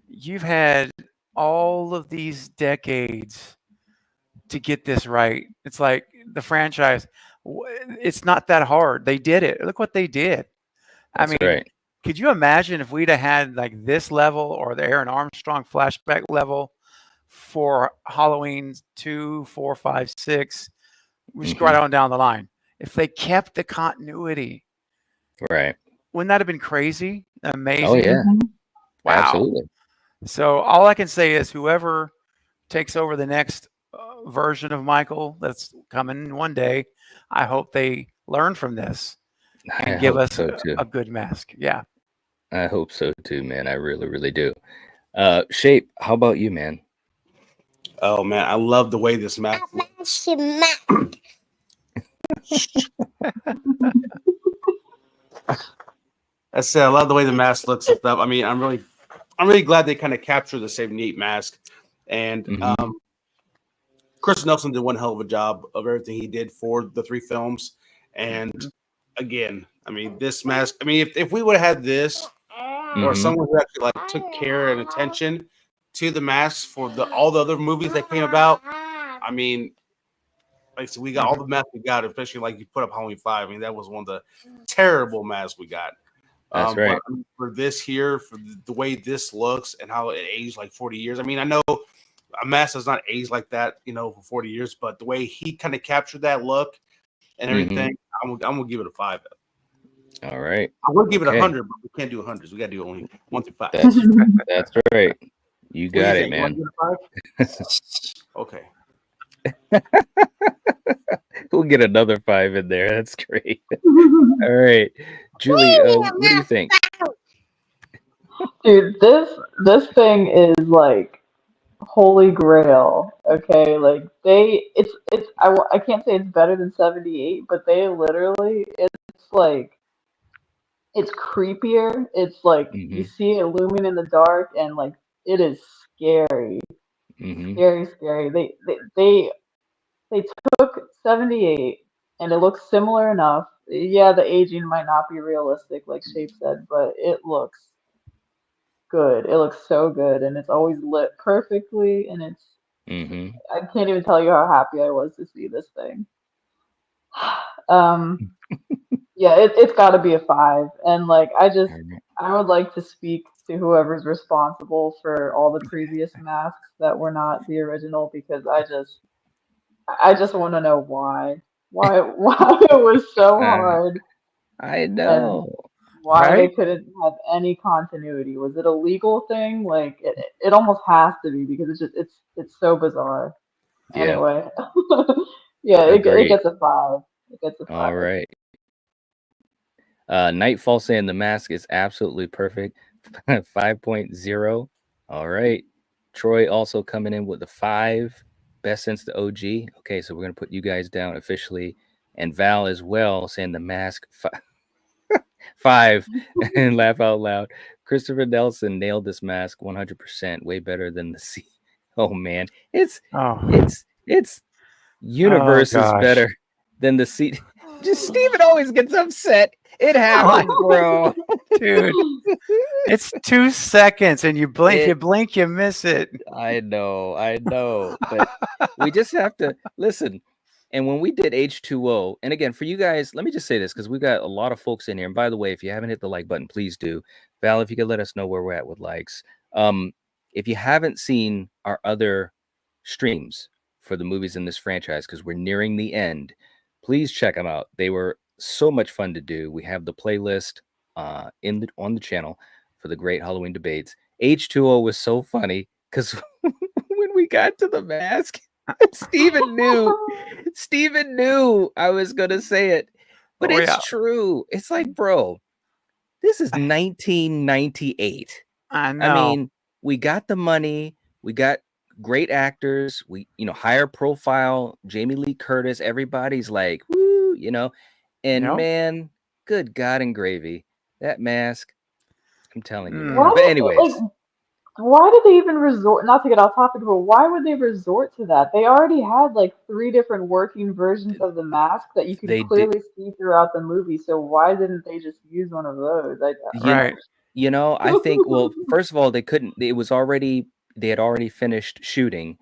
you've had all of these decades to get this right. It's like the franchise. It's not that hard. They did it. Look what they did. That's right. Could you imagine if we'd have had like this level or the Aaron Armstrong flashback level for Halloween 2, 4, 5, 6? We just go right on down the line. If they kept the continuity, right? Wouldn't that have been crazy? Amazing. Oh yeah. Wow. Absolutely. So all I can say is, whoever takes over the next version of Michael that's coming one day, I hope they learn from this and give us a good mask. Yeah. I hope so too, man. I really, really do. Shape, how about you, man? Oh man, I love the way this mask looks. I said I love the way the mask looks and stuff. I mean, I'm really glad they kind of captured the same neat mask. And Chris Nelson did one hell of a job of everything he did for the 3 films. And again, I mean, this mask, I mean, if we would have had this, or someone who actually like took care and attention to the masks for all the other movies that came about, I mean, like, so we got all the masks we got, especially like you put up Halloween 5. I mean, that was one of the terrible masks we got. That's right. But for this here, for the way this looks and how it aged like 40 years. I mean, I know a mask does not age like that, for 40 years, but the way he kind of captured that look and everything, I'm gonna give it a 5. All right. I would give it 100, but we can't do 100s. We got to do only 1 through 5. That's right. You got it, man. Okay. We'll get another 5 in there. That's great. All right, Julie, what do you think? Dude, this thing is like holy grail. Okay, like I can't say it's better than 78, but they literally, it's like, it's creepier. It's like you see it looming in the dark, and like it is scary, scary. They took 78, and it looks similar enough. Yeah, the aging might not be realistic, like Shape said, but it looks good. It looks so good, and it's always lit perfectly, and it's. I can't even tell you how happy I was to see this thing. Yeah, it's got to be a 5, and like I would like to speak to whoever's responsible for all the previous masks that were not the original, because I just want to know why it was so hard. I know. Why they couldn't have any continuity. Was it a legal thing? Like it almost has to be, because it's so bizarre. Yeah. Anyway, yeah, it gets a 5. It gets a 5. All right. Nightfall saying the mask is absolutely perfect. 5.0. All right. Troy also coming in with the 5. Best since the OG. Okay, so we're gonna put you guys down officially, and Val as well saying the mask 5 and laugh out loud. Christopher Nelson nailed this mask 100%. Way better than the C. Oh man, it's Oh, universe is gosh. better than the seat. Just Steven always gets upset. It happens, bro. Dude, it's 2 seconds, and you blink. If you It, blink, you miss it. I know, but we just have to listen. And when we did H2O, and again, for you guys, let me just say this because we got a lot of folks in here. And by the way, if you haven't hit the like button, please do. Val, if you could let us know where we're at with likes. If you haven't seen our other streams for the movies in this franchise, because we're nearing the end, please check them out. They were so much fun to do. We have the playlist on the channel for the great Halloween debates. H2O was so funny because when we got to the mask, Steven knew I was gonna say it, but Oh, it's yeah. true. It's like, bro, this is 1998. I I know. mean, we got the money, we got great actors, we higher profile, Jamie Lee Curtis, everybody's like, woo, and Yep. man, good God and gravy, that mask, I'm telling you, man. Why But did anyways, why did they even resort, not to get off topic, but why would they resort to that? They already had like 3 different working versions of the mask that you could they did, clearly see throughout the movie. So why didn't they just use one of those? I don't you, Right. I think, well, first of all, they had already finished shooting,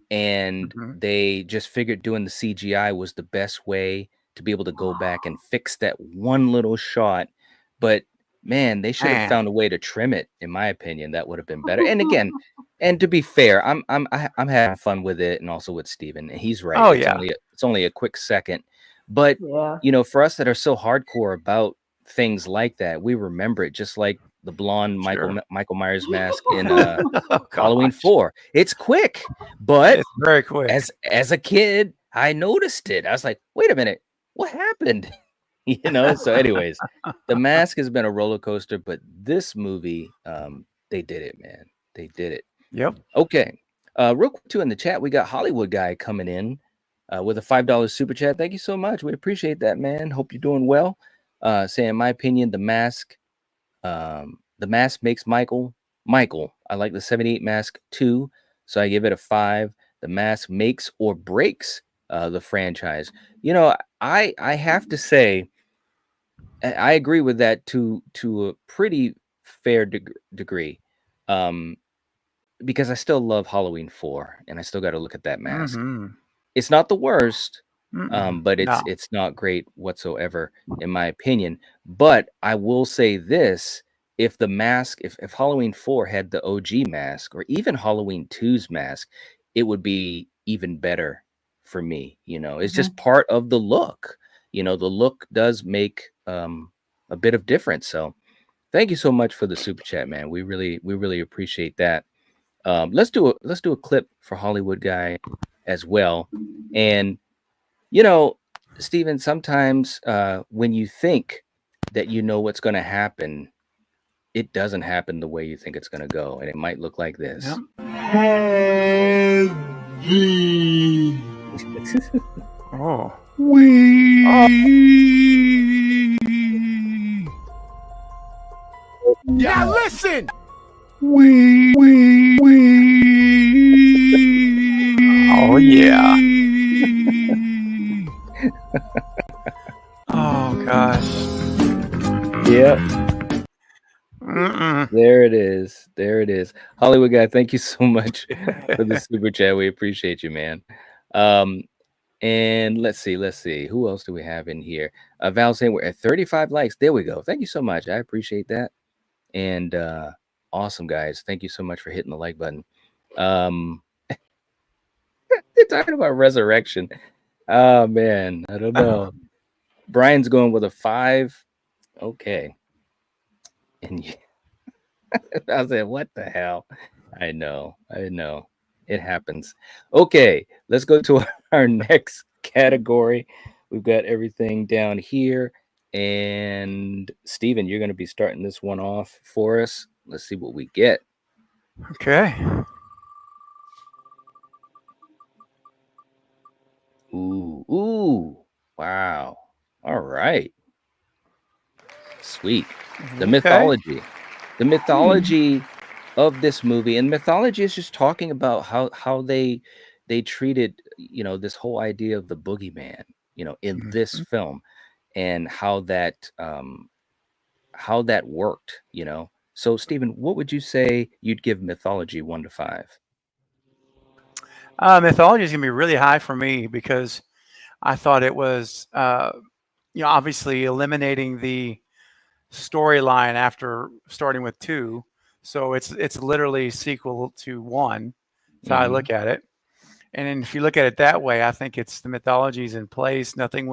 and Mhm. they just figured doing the CGI was the best way to be able to go back and fix that one little shot. But man, they should have Man. found a way to trim it. In my opinion, that would have been better. And again, and to be fair, I'm having fun with it, and also with Steven. And he's right. Oh, It's yeah. only a quick second, but Yeah. for us that are so hardcore about things like that, we remember it, just like the blonde Sure. Michael Myers mask in Oh, Halloween gosh. 4. It's quick, but It's very quick. as a kid, I noticed it. I was like, wait a minute, what happened? So anyways, the mask has been a roller coaster, but this movie, they did it, man. They did it. Yep. Okay. Real quick too, in the chat, we got Hollywood Guy coming in with a $5 super chat. Thank you so much. We appreciate that, man. Hope you're doing well. Saying, in my opinion, the mask makes Michael. I like the 78 mask too, so I give it a 5. The mask makes or breaks the franchise. I have to say, I agree with that to a pretty fair degree, because I still love Halloween 4, and I still got to look at that mask. Mhm. It's not the worst, but No. it's not great whatsoever, in my opinion. But I will say this: if Halloween 4 had the OG mask, or even Halloween 2's mask, it would be even better for me. It's just part of the look. The look does make a bit of difference. So thank you so much for the super chat, man. We really appreciate that. Let's do a clip for Hollywood Guy as well. And Steven, sometimes when you think that you know what's going to happen, it doesn't happen the way you think it's going to go, and it might look like this. Yep. Oh. Now listen! Oh, yeah. Oh, gosh. Yep. Mm-mm. There it is. Hollywood Guy, thank you so much for the super chat. We appreciate you, man. And let's see. Who else do we have in here? Val saying we're at 35 likes. There we go. Thank you so much. I appreciate that. And awesome, guys. Thank you so much for hitting the like button. They're talking about resurrection. Oh man, I don't know. Brian's going with a 5. Okay. And I was like, what the hell? I know. It happens. Okay, let's go to our next category. We've got everything down here. And Steven, you're going to be starting this one off for us. Let's see what we get. Okay. Ooh. Wow. All right. Sweet. The Okay. mythology. The mythology of this movie, and mythology is just talking about how they treated, you know, this whole idea of the boogeyman, you know, in this Mhm. film, and how that worked, you know. So Stephen, what would you say you'd give mythology 1 to 5? Mythology is gonna be really high for me because I thought it was, obviously eliminating the storyline after starting with two, so it's literally sequel to one. That's how I Mm-hmm. look at it. And then if you look at it that way, I think it's the mythology's in place. Nothing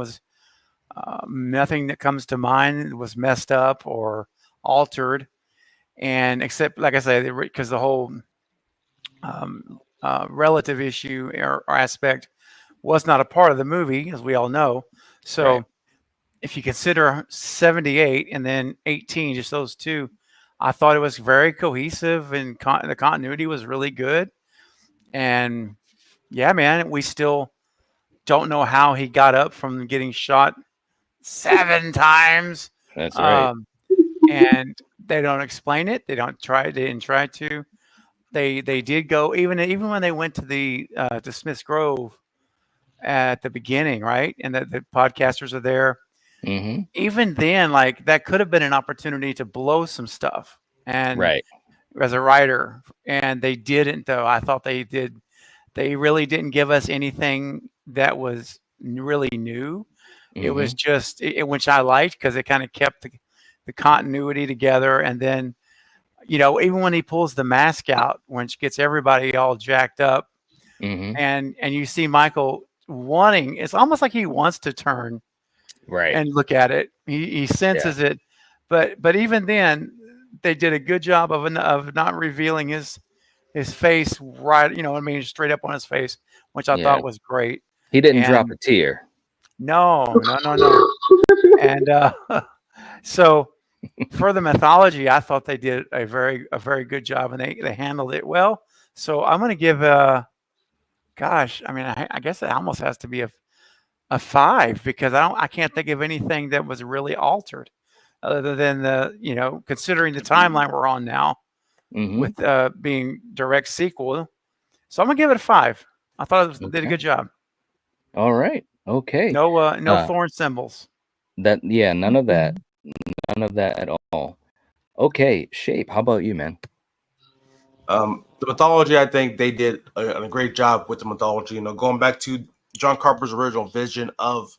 that comes to mind was messed up or altered, and except like I say, because the whole relative issue or aspect was not a part of the movie, as we all know. Right. So if you consider 78 and then 18, just those two, I thought it was very cohesive and the continuity was really good. And yeah, man, we still don't know how he got up from getting shot 7 times. That's right. Um, and they don't explain it. They don't try. They didn't try to. They did go even when they went to Smith's Grove at the beginning, right? And the podcasters are there. Mm-hmm. Even then, like that could have been an opportunity to blow some stuff. And Right. as a writer, and they didn't though. I thought they did. They really didn't give us anything that was really new. It Mm-hmm. was just which I liked because it kind of kept the continuity together. And then, even when he pulls the mask out, which gets everybody all jacked up, Mm-hmm. and you see Michael wanting, it's almost like he wants to turn Right. and look at it. He Yeah. senses it, but even then, they did a good job of not revealing his face right. You know what I mean, straight up on his face, which I Yeah. thought was great. He didn't drop And a tear. no, no, no, no. And so for the mythology, I thought they did a very good job, and they handled it well. So I'm going to give gosh, I mean, I guess it almost has to be a 5 because I can't think of anything that was really altered other than considering the timeline we're on now Mm-hmm. with being direct sequel. So I'm gonna give it a 5. I thought did a Okay. good job. All right. Okay. No Uh, foreign symbols. none of that. None of that at all. Okay, Shape. How about you, man? The mythology, I think they did a great job with the mythology. You know, going back to John Carpenter's original vision of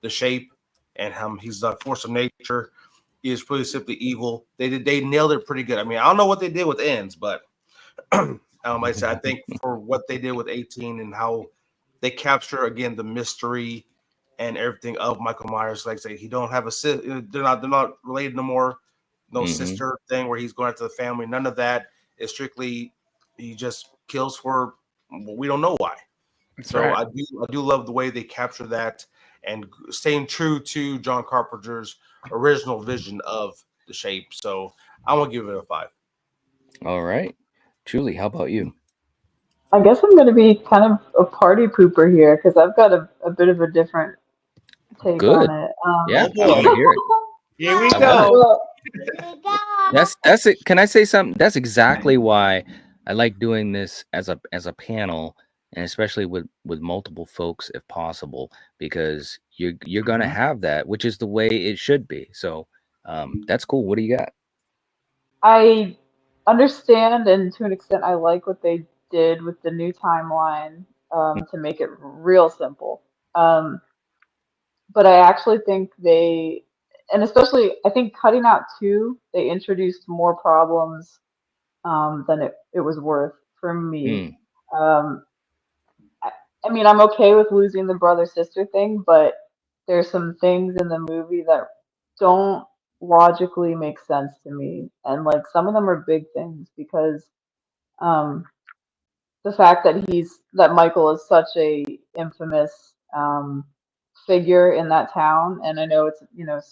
the shape and how he's the force of nature. He is pretty simply evil. They nailed it pretty good. I mean, I don't know what they did with ends, but I said I think for what they did with 18 and how they capture again the mystery and everything of Michael Myers. Like I say, he don't have a they're not related no more. No Mm-hmm. sister thing where he's going after the family. None of that. It's strictly he just kills for we don't know why. That's So right. I do love the way they capture that and staying true to John Carpenter's original vision of the shape. So I'm gonna give it a 5. All right. Julie, how about you? I guess I'm going to be kind of a party pooper here because I've got a bit of a different take on Good. it. Yeah, Oh I want boy, to hear it. here we I want it. go. Well, That's it. Can I say something? That's exactly why I like doing this as a panel, and especially with multiple folks if possible, because you're gonna Mhm. have that, which is the way it should be. So that's cool. What do you got? I understand, and to an extent, I like what they did with the new timeline to make it real simple. Um, but I actually think and especially, I think cutting out two, they introduced more problems than it was worth for me. Mm, Um, I, I mean, I'm okay with losing the brother sister thing, but there's some things in the movie that don't logically make sense to me, and like some of them are big things because um, the fact that Michael is such a infamous figure in that town, and I know it's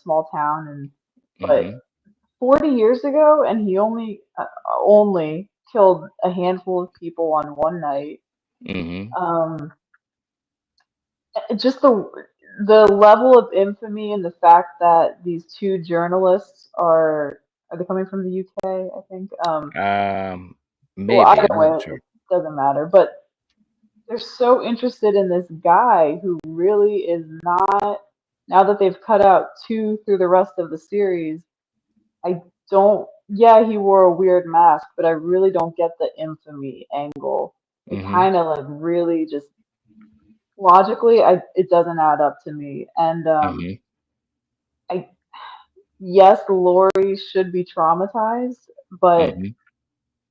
small town, but mm-hmm, 40 years ago, and he only killed a handful of people on one night. mm-hmm. Um, just the level of infamy and the fact that these two journalists are they coming from the UK, I think? Well, Maybe, either I'm way, not sure. it doesn't matter. But they're so interested in this guy who really is not, now that they've cut out two through the rest of the series, I don't, yeah, he wore a weird mask, but I really don't get the infamy angle. It Mm-hmm. kind of like really just logically, it doesn't add up to me. And Mm-hmm. I, yes, Lori should be traumatized, but Mm-hmm.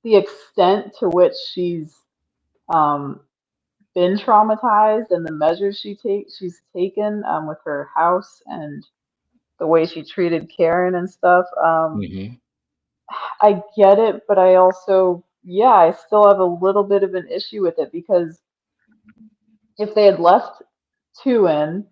the extent to which she's um, been traumatized and the measures she's taken with her house and the way she treated Karen and stuff. Mm-hmm. I get it, but I also, yeah, I still have a little bit of an issue with it because if they had left two in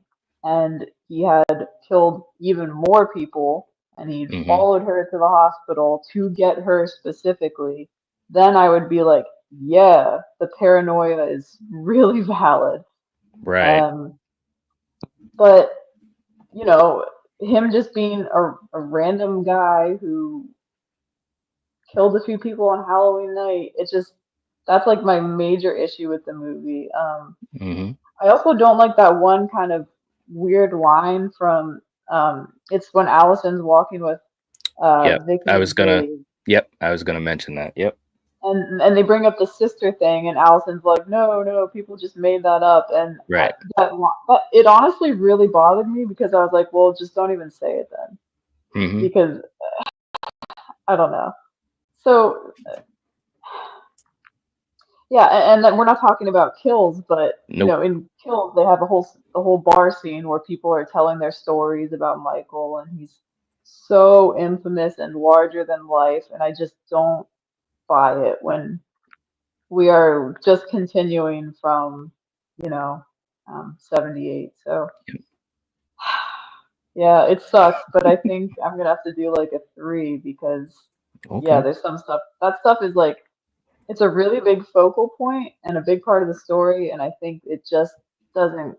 and he had killed even more people and he'd Mm-hmm. followed her to the hospital to get her specifically, then I would be like, yeah, the paranoia is really valid. Right. Um, but you know, him just being a random guy who killed a few people on Halloween night, it just that's like my major issue with the movie. Mm-hmm. I also don't like that one kind of weird line from it's when Allison's walking with Yep. Vicky and Dave. I was gonna mention that. Yep. And they bring up the sister thing, and Allison's like, no, no, people just made that up, and Right. that it honestly really bothered me because I was like, well, just don't even say it then, Mm-hmm. because I don't know. So yeah, and then we're not talking about kills, but you Nope. know, in kills they have a whole bar scene where people are telling their stories about Michael, and he's so infamous and larger than life, and I just don't buy it when we are just continuing from, you know, 78. So yeah, it sucks, but I think I'm gonna have to do like a 3 because yeah, Okay. there's some stuff. That stuff is like it's a really big focal point and a big part of the story, and I think it just doesn't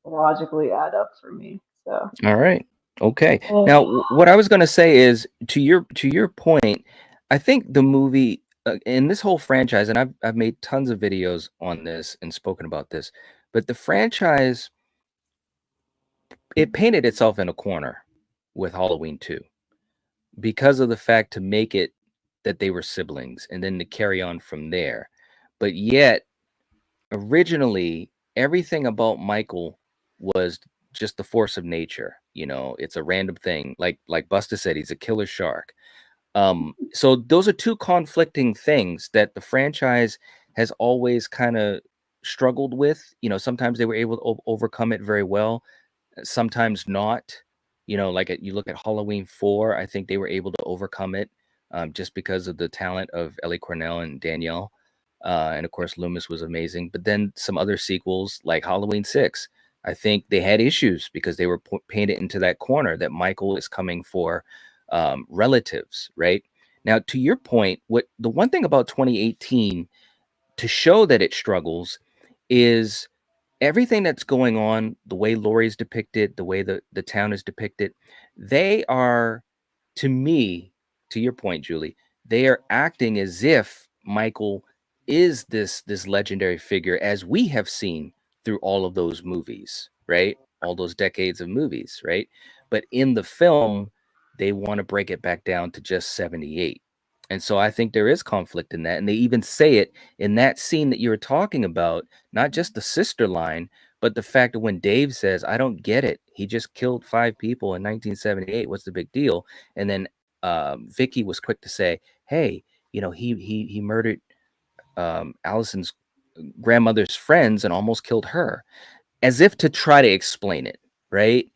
logically add up for me. So All right. Okay. Now, oh, what I was going to say is to your point, I think the movie in this whole franchise, and I've made tons of videos on this and spoken about this, but the franchise it painted itself in a corner with Halloween 2 because of the fact to make it that they were siblings and then to carry on from there. But yet originally everything about Michael was just the force of nature. You know, it's a random thing. Like Busta said, he's a killer shark. So those are two conflicting things that the franchise has always kind of struggled with. You know, sometimes they were able to overcome it very well, sometimes not. You know, like you look at Halloween 4, I think they were able to overcome it just because of the talent of Ellie Cornell and Danielle. And of course, Loomis was amazing. But then some other sequels like Halloween 6, I think they had issues because they were painted into that corner that Michael is coming for relatives, right? Now, to your point, what the one thing about 2018 to show that it struggles is everything that's going on, the way Laurie's depicted, the way the town is depicted, they are, to me, to your point, Julie, they are acting as if Michael is this legendary figure as we have seen through all of those movies, right? All those decades of movies, right? But in the film, they want to break it back down to just 78. And so I think there is conflict in that. And they even say it in that scene that you were talking about, not just the sister line, but the fact that when Dave says, I don't get it, he just killed 5 people in 1978. What's the big deal? And then Vicky was quick to say, hey, you know, he murdered Allison's grandmother's friends and almost killed her, as if to try to explain it, right?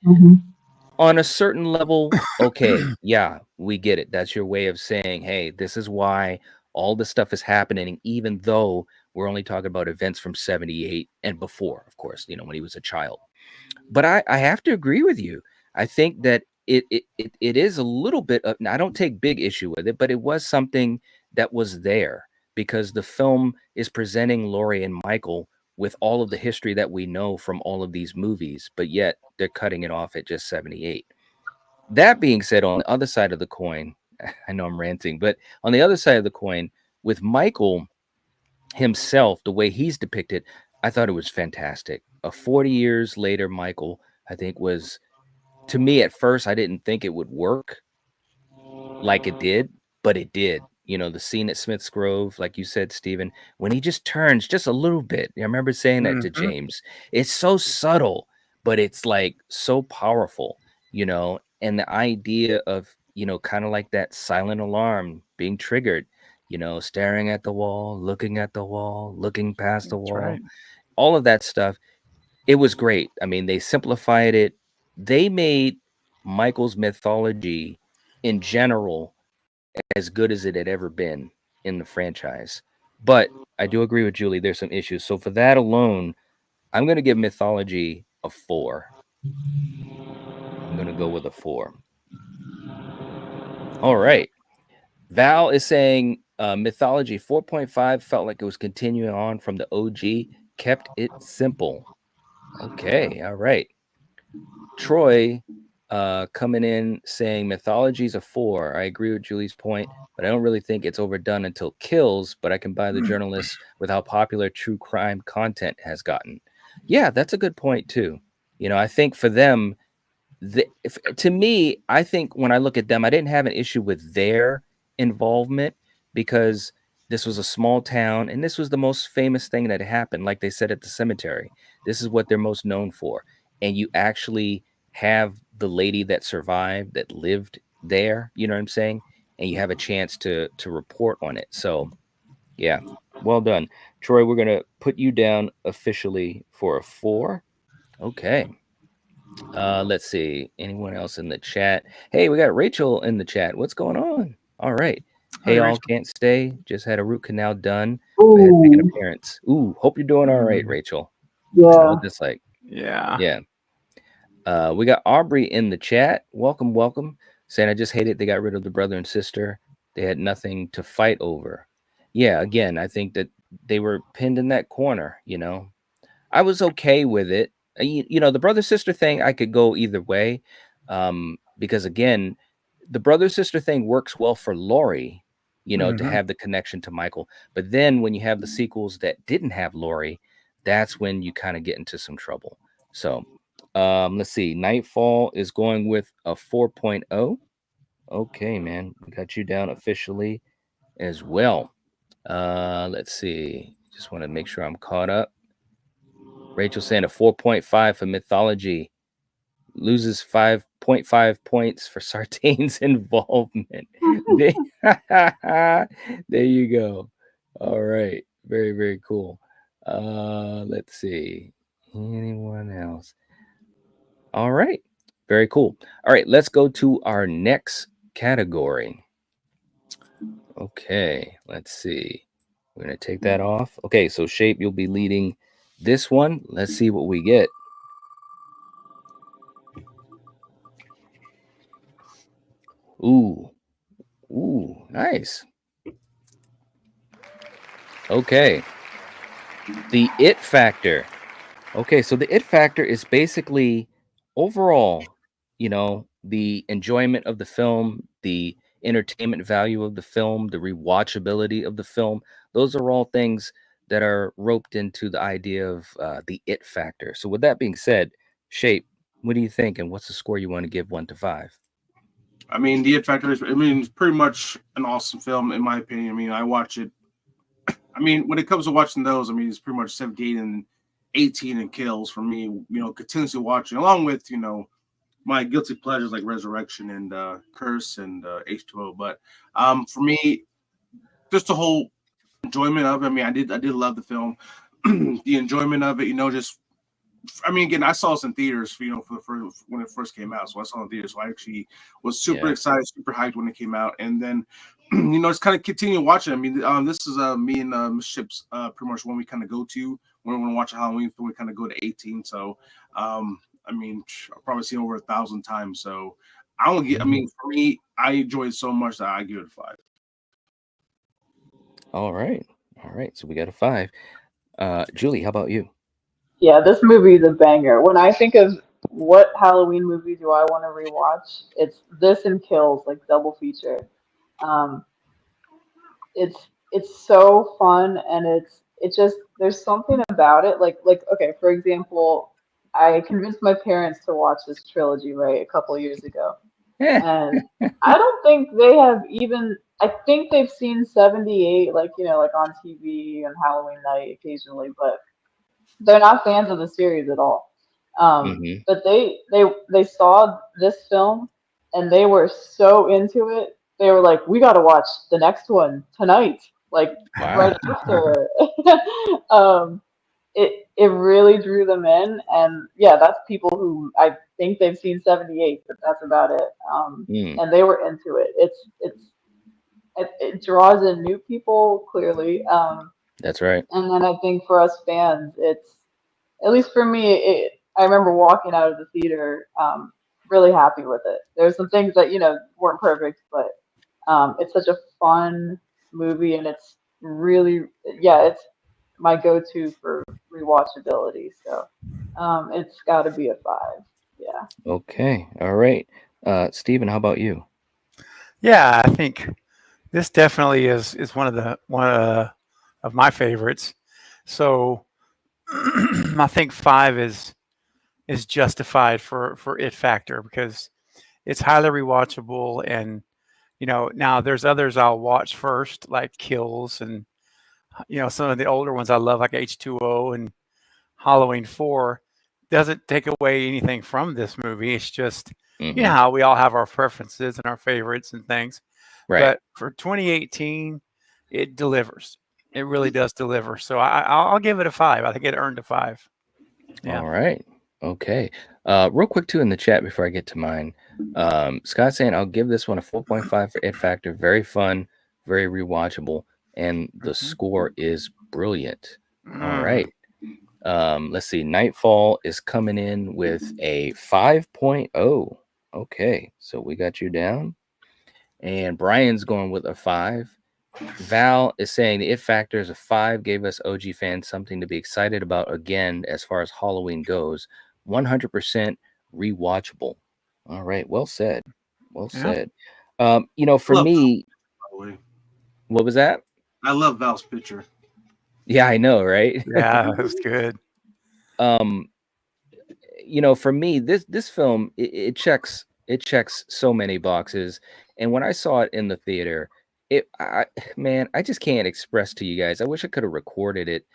On a certain level, okay, yeah, we get it. That's your way of saying, hey, this is why all this stuff is happening, even though we're only talking about events from 78 and before, of course, you know, when he was a child. But I have to agree with you. I think that it is a little bit of, I don't take big issue with it, but it was something that was there because the film is presenting Laurie and Michael with all of the history that we know from all of these movies, but yet they're cutting it off at just 78. That being said, on the other side of the coin, I know I'm ranting, but on the other side of the coin, with Michael himself, the way he's depicted, I thought it was fantastic. A 40 years later Michael, I think, was, to me at first, I didn't think it would work like it did, but it did. You know, the scene at Smith's Grove, like you said, Stephen, when he just turns just a little bit. I remember saying that to James. It's so subtle, but it's like so powerful, you know, and the idea of, you know, kind of like that silent alarm being triggered, you know, staring at the wall, looking at the wall, looking past the That's wall, right. all of that stuff. It was great. I mean, they simplified it. They made Michael's mythology in general as good as it had ever been in the franchise. But I do agree with Julie, there's some issues. So for that alone, I'm going to give Mythology a 4. I'm going to go with a 4. All right. Val is saying Mythology 4.5 felt like it was continuing on from the OG, kept it simple. Okay. All right. Troy coming in saying Mythology's a 4. I agree with Julie's point, but I don't really think it's overdone until Kills, but I can buy the journalists with how popular true crime content has gotten. Yeah, that's a good point too. You know, I think for them, to me, I think when I look at them, I didn't have an issue with their involvement because this was a small town and this was the most famous thing that happened. Like they said at the cemetery, this is what they're most known for. And you actually have the lady that survived, that lived there, you know what I'm saying? And you have a chance to report on it. So yeah, well done. Troy, we're going to put you down officially for a 4. Okay. Let's see. Anyone else in the chat? Hey, we got Rachel in the chat. What's going on? All right. Hi, Hey, all Rachel. can't stay. Just had a root canal done. But had to make an appearance. Ooh, hope you're doing all right, Rachel. I know Yeah. what that's like. Yeah. Yeah. We got Aubrey in the chat. Welcome, welcome. Saying I just hate it. They got rid of the brother and sister. They had nothing to fight over. Yeah, again, I think that they were pinned in that corner, you know. I was okay with it. You know, the brother sister thing, I could go either way, because again, the brother sister thing works well for Laurie, you know, to have the connection to Michael. But then when you have the sequels that didn't have Laurie, that's when you kind of get into some trouble. So let's see. Nightfall is going with a 4.0. Okay, man, we got you down officially as well. Let's see. Just want to make sure I'm caught up. Rachel saying a 4.5 for Mythology, loses 5.5 points for Sartain's involvement. There you go. All right. Very, very cool. Let's see. Anyone else? All right. Very cool. All right. Let's go to our next category. Okay. Let's see. We're going to take that off. Okay. So, Shape, you'll be leading this one. Let's see what we get. Ooh, nice. Okay. The It Factor. Okay, so the It Factor is basically overall, you know, the enjoyment of the film, the entertainment value of the film, the rewatchability of the film. Those are all things that are roped into the idea of the It Factor. So with that being said, Shape, what do you think, and what's the score you want to give 1 to 5? I mean, The It Factor is, I mean, it's pretty much an awesome film, in my opinion. I mean, I watch it. I mean, when it comes to watching those, I mean, it's pretty much 17 and 18 and Kills for me, you know, continuously watching, along with, you know, my guilty pleasures like Resurrection and Curse and H2O. But for me, just the whole enjoyment of it. I mean, I did love the film. The enjoyment of it, you know, just I mean, again, I saw this in theaters, you know, for the first when it first came out. So I saw it in theaters. So I actually was super excited, super hyped when it came out. And then, you know, just kind of continue watching. I mean, this is me and Miss Ships pretty much when we kind of go to when we want to watch a Halloween film. We kind of go to 18. So, I mean, I've probably seen it over 1,000 times. So I don't get. I mean, for me, I enjoy it so much that I give it a 5. All right. So we got a 5. Julie, how about you? Yeah, this movie is a banger. When I think of what Halloween movie do I want to rewatch, it's this and Kills, like double feature. Um, it's so fun, and it just there's something about it. Like okay, for example, I convinced my parents to watch this trilogy, right, a couple years ago. And I don't think they have even, I think they've seen 78, like, like on TV on Halloween night occasionally, but they're not fans of the series at all. Hmm. But they saw this film and they were so into it. They were like, "We got to watch the next one tonight, like right Wow. after." um, it really drew them in, and yeah, that's people who I think they've seen 78, but that's about it. Mm, And they were into it. It draws in new people clearly. that's right. And then I think for us fans, it's at least for me. I remember walking out of the theater really happy with it. There's some things that weren't perfect, but it's such a fun movie, and it's really yeah, it's my go-to for rewatchability. So it's got to be a 5. Yeah. Okay. All right. Steven, how about you? Yeah, I think this definitely is one of my favorites. So I think 5 is justified for it factor because it's highly rewatchable. And now there's others I'll watch first, like Kills, and some of the older ones I love, like H2O and Halloween 4. Doesn't take away anything from this movie. It's just Hmm. how we all have our preferences and our favorites and things. Right. But for 2018, it delivers. It really does deliver. So I'll give it a 5. I think it earned a 5. Yeah. All right. Okay. Real quick too in the chat before I get to mine. Scott saying I'll give this one a 4.5 for it factor. Very fun, very rewatchable, and the Mhm. score is brilliant. All Mm. right. Let's see. Nightfall is coming in with a 5.0. Okay, so we got you down, and Brian's going with a 5. Val is saying the it factor is a 5, gave us OG fans something to be excited about again as far as Halloween goes. 100% rewatchable. All right, well said. Well Yeah. said. I For love Val, me, by the way. what was that? I love Val's picture. Yeah, I know, right? Yeah, that's good. um, for me, this film it checks so many boxes. And when I saw it in the theater, man, I just can't express to you guys. I wish I could have recorded it.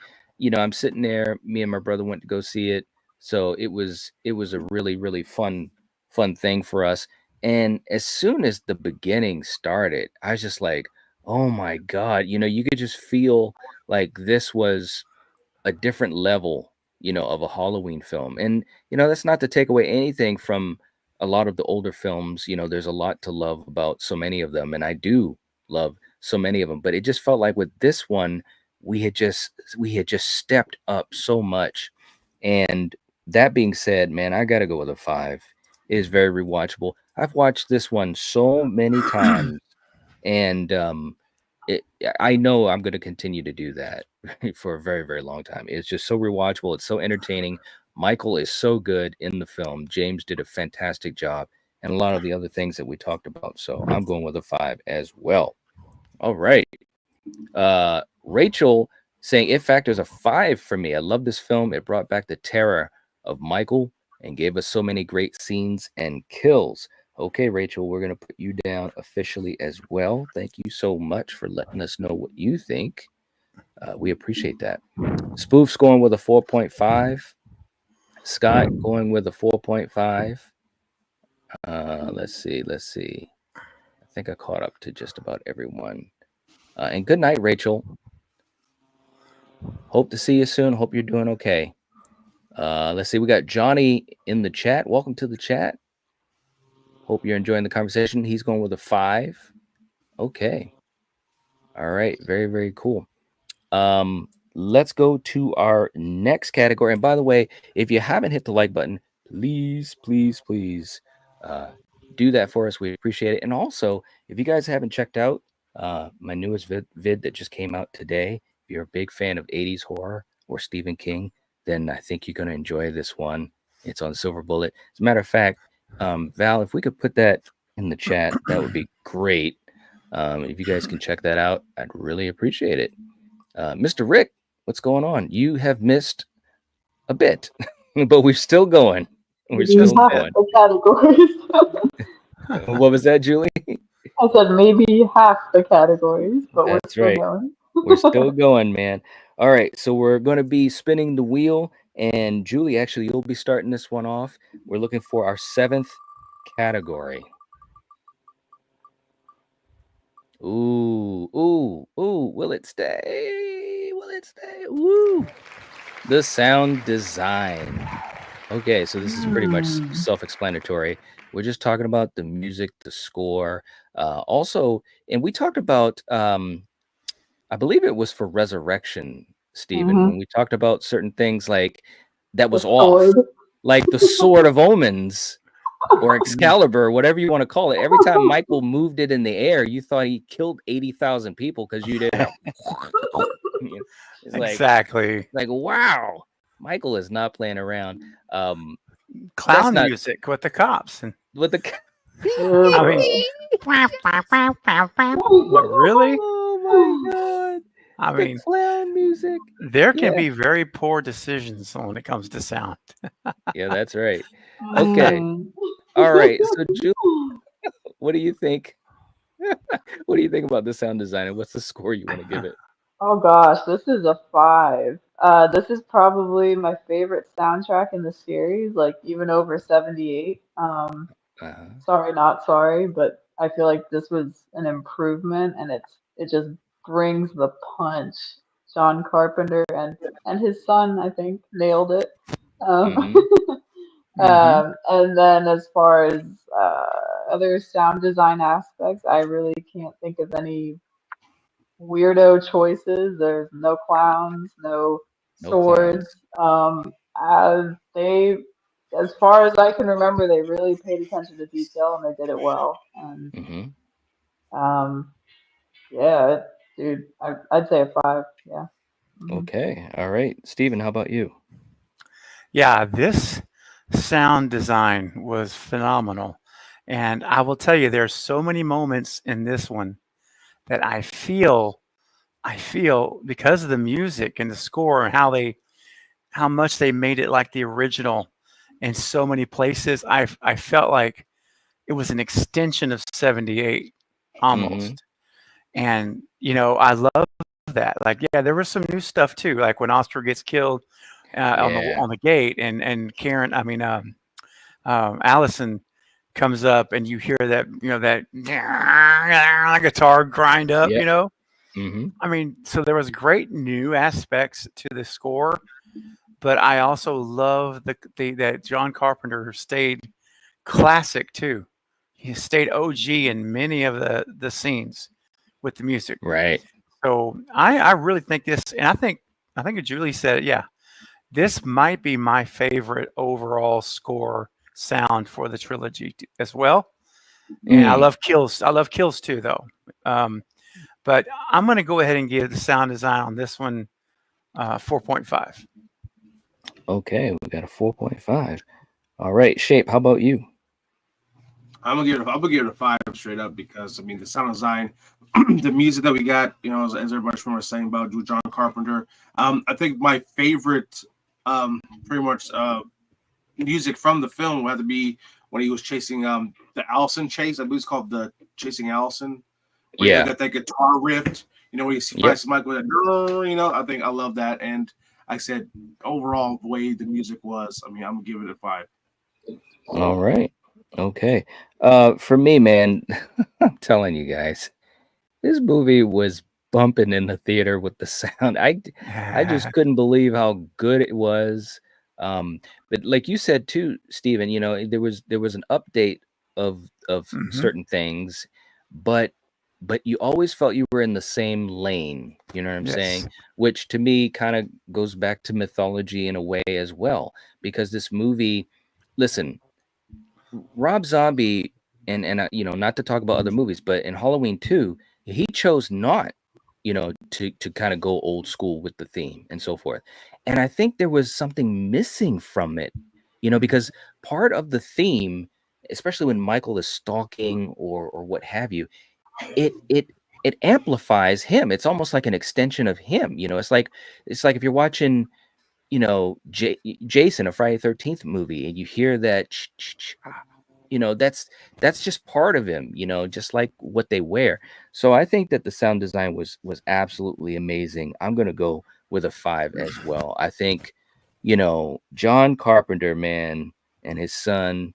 I'm sitting there, me and my brother went to go see it. So it was a really, really fun thing for us. And as soon as the beginning started, I was just like, oh my God, you could just feel like this was a different level, of a Halloween film. And, that's not to take away anything from a lot of the older films. There's a lot to love about so many of them. And I do love so many of them. But it just felt like with this one, we had just stepped up so much. And that being said, man, I gotta go with a 5. It is very rewatchable. I've watched this one so many times, and I know I'm going to continue to do that for a very, very long time. It's just so rewatchable. It's so entertaining. Michael is so good in the film. James did a fantastic job, and a lot of the other things that we talked about. So I'm going with a 5 as well. All right. Rachel saying it factors a 5 for me. I love this film. It brought back the terror of Michael and gave us so many great scenes and kills. Okay, Rachel, we're going to put you down officially as well. Thank you so much for letting us know what you think. We appreciate that. Spoof's going with a 4.5. Scott going with a 4.5. Let's see. I think I caught up to just about everyone. And good night, Rachel. Hope to see you soon. Hope you're doing okay. Let's see. We got Johnny in the chat. Welcome to the chat. Hope you're enjoying the conversation. He's going with a 5. Okay. All right. Very, very cool. Let's go to our next category. And by the way, if you haven't hit the like button, please, please, please do that for us. We appreciate it. And also, if you guys haven't checked out my newest vid that just came out today, if you're a big fan of 80s horror, or Stephen King, then I think you're going to enjoy this one. It's on Silver Bullet. As a matter of fact, Val, if we could put that in the chat, that would be great. If you guys can check that out, I'd really appreciate it. Mr. Rick, what's going on? You have missed a bit, but we're still going. We're still going. The categories. What was that, Julie? I said maybe half the categories, but we're That's still right. going. We're still going, man. All right, so we're going to be spinning the wheel, and Julie, actually, you'll be starting this one off. We're looking for our 7th category. Ooh, ooh, ooh, will it stay? Will it stay? Woo! The sound design. Okay, so this is pretty much self-explanatory. We're just talking about the music, the score. Also, and we talked about, I believe it was for Resurrection, Stephen, when we talked about certain things like that was off, like the Sword of Omens or Excalibur, whatever you want to call it. Every time Michael moved it in the air, you thought he killed 80,000 people because you didn't. It's Exactly. like, wow, Michael is not playing around. Clown music with the cops and with the. I mean, really? Oh my god! I mean, clown music. There can be very poor decisions when it comes to sound. Yeah, that's right. Okay. All right. So, Julie, what do you think? What do you think about the sound design, and what's the score you want to give it? Oh gosh, this is a 5. This is probably my favorite soundtrack in the series, like even over 78. Sorry, not sorry, but I feel like this was an improvement, and it just brings the punch. John Carpenter and his son, I think, nailed it. And then as far as other sound design aspects, I really can't think of any weirdo choices. There's no clowns, no swords. As far as I can remember, they really paid attention to detail and they did it well. And yeah, dude, I'd say a 5. Yeah. Okay. All right, Stephen, how about you? Yeah, this sound design was phenomenal. And I will tell you, there's so many moments in this one that I feel because of the music and the score and how much they made it like the original in so many places. I felt like it was an extension of 78 almost. And I love that. Like, yeah, there was some new stuff too, like when Oscar gets killed on the gate and Karen, Allison comes up and you hear that, that guitar grind up, I mean, so there was great new aspects to the score, but I also love that John Carpenter stayed classic too. He stayed OG in many of the scenes with the music. Right. So I really think this, and I think Julie said, yeah, this might be my favorite overall score sound for the trilogy as well. And I love kills. I love kills too, though. But I'm going to go ahead and give the sound design on this one 4.5. Okay, we got a 4.5. All right, Shape, how about you? I'm gonna give it a 5 straight up because I mean the sound design, the music that we got, as everybody was saying about John Carpenter. I think my favorite, pretty much music from the film would have to be when he was chasing the Allison chase. I believe it's called the Chasing Allison. You got that guitar riff. When you see Michael with that, I think I love that. And like I said, overall, the way the music was, I mean, I'm gonna give it a 5. All right. Okay. For me, man, I'm telling you guys, this movie was bumping in the theater with the sound. I just couldn't believe how good it was. But like you said too, Stephen, there was an update of certain things, but you always felt you were in the same lane. You know what I'm saying? Which to me kind of goes back to Mythology in a way as well, because this movie, listen, Rob Zombie and not to talk about other movies, but in Halloween 2, he chose not to kind of go old school with the theme and so forth. And I think there was something missing from it, because part of the theme, especially when Michael is stalking or what have you, it amplifies him. It's almost like an extension of him. It's like if you're watching, Jason, a Friday 13th movie, and you hear that, that's just part of him, just like what they wear. So I think that the sound design was absolutely amazing. I'm gonna go with a 5 as well. I think, John Carpenter, man, and his son,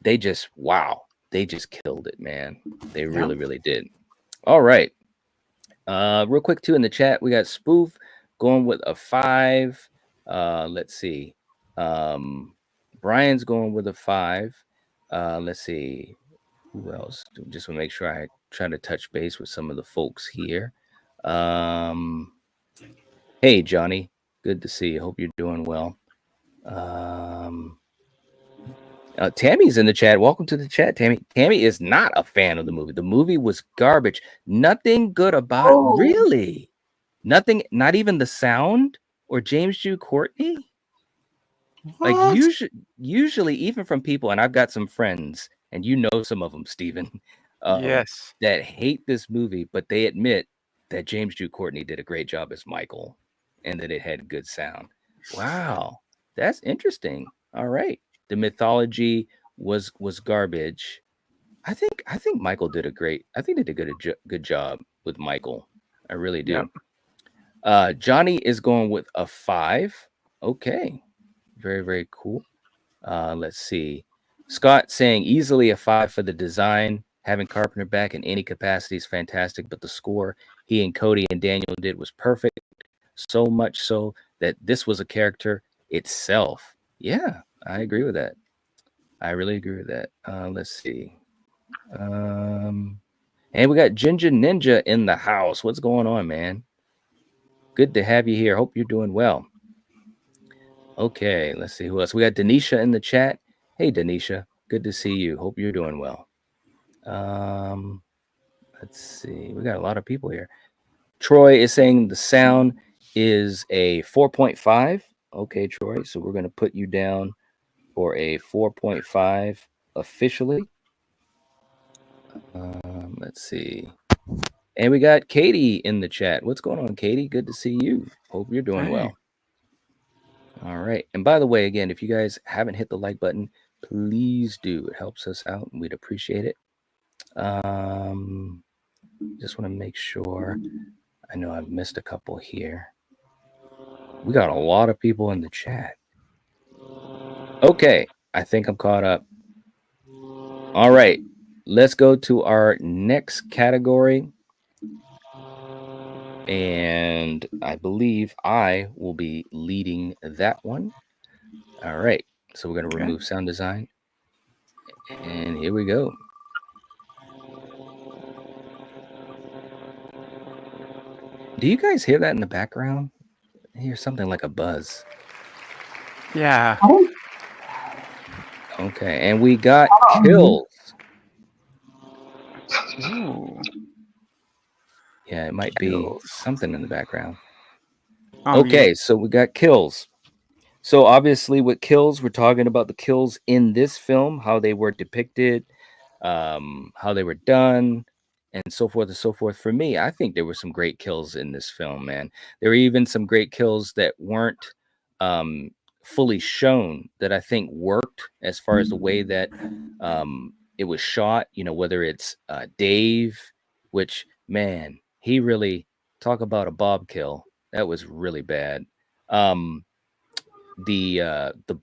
they just killed it, man. They really, really did. All right. Real quick too in the chat, we got Spoof going with a 5. Let's see. Brian's going with a 5. Let's see. Who else? Just want to make sure I try to touch base with some of the folks here. Hey Johnny, good to see you. Hope you're doing well. Tammy's in the chat. Welcome to the chat, Tammy. Tammy is not a fan of the movie. The movie was garbage. Nothing good about it. Really? Nothing, not even the sound or James Jude Courtney? What? Like usually, even from people, and I've got some friends, and some of them, Steven, Yes. that hate this movie, but they admit that James Jude Courtney did a great job as Michael and that it had good sound. Wow. That's interesting. All right. The mythology was garbage. I think Michael did I think they did a good job with Michael. I really do. Yeah. Johnny is going with a 5. Okay. Very, very cool. Let's see. Scott saying easily a 5 for the design. Having Carpenter back in any capacity is fantastic, but the score he and Cody and Daniel did was perfect. So much so that this was a character itself. Yeah, I agree with that. I really agree with that. Let's see. And we got Ginger Ninja in the house. What's going on, man? Good to have you here. Hope you're doing well. Okay, let's see who else. We got Denisha in the chat. Hey, Denisha. Good to see you. Hope you're doing well. Let's see. We got a lot of people here. Troy is saying the sound is a 4.5. Okay, Troy. So we're going to put you down for a 4.5 officially. Let's see. And we got Katie in the chat. What's going on, Katie? Good to see you. Hope you're doing well. All right. And by the way, again, if you guys haven't hit the like button, please do. It helps us out and we'd appreciate it. Just want to make sure. I know I've missed a couple here. We got a lot of people in the chat. Okay. I think I'm caught up. All right. Let's go to our next category. And I believe I will be leading that one. All right. So we're going to remove sound design. And here we go. Do you guys hear that in the background? I hear something like a buzz. Yeah. Okay. And we got kills. Ooh. Yeah, it might be something in the background. Okay, so we got kills. So obviously with kills, we're talking about the kills in this film, how they were depicted, how they were done, and so forth and so forth. For me, I think there were some great kills in this film, man. There were even some great kills that weren't fully shown that I think worked as far as the way that it was shot, whether it's Dave, which, man, he really, talk about a Bob kill. That was really bad. The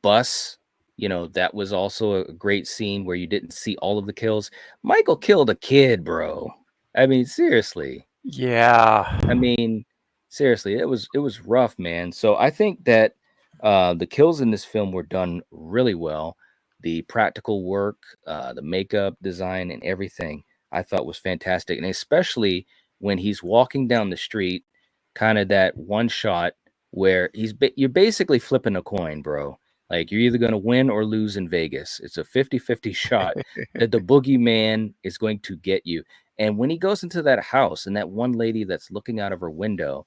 bus, that was also a great scene where you didn't see all of the kills. Michael killed a kid, bro. I mean, seriously. Yeah. I mean, seriously, it was rough, man. So I think that the kills in this film were done really well. The practical work, the makeup design, and everything I thought was fantastic. And especially when he's walking down the street, kind of that one shot where you're basically flipping a coin, bro. Like you're either going to win or lose in Vegas. It's a 50-50 shot that the boogeyman is going to get you. And when he goes into that house and that one lady that's looking out of her window,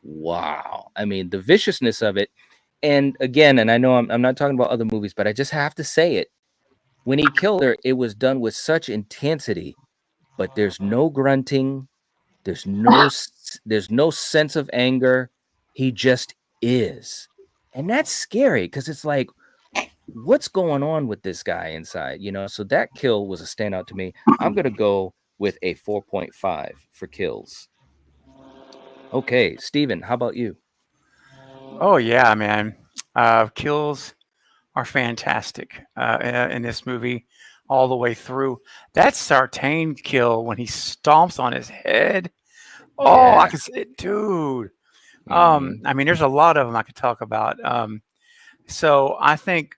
wow. I mean, the viciousness of it. And again, and I know I'm not talking about other movies, but I just have to say it. When he killed her, it was done with such intensity, but there's no grunting. There's no sense of anger. He just is. And that's scary because it's like, what's going on with this guy inside? You know, so that kill was a standout to me. I'm going to go with a 4.5 for kills. Okay, Steven, how about you? Oh yeah, man. Kills are fantastic in this movie all the way through. That Sartain kill when he stomps on his head. Oh, I Yeah. can see it, dude. Mhm. I mean, there's a lot of them I could talk about. So I think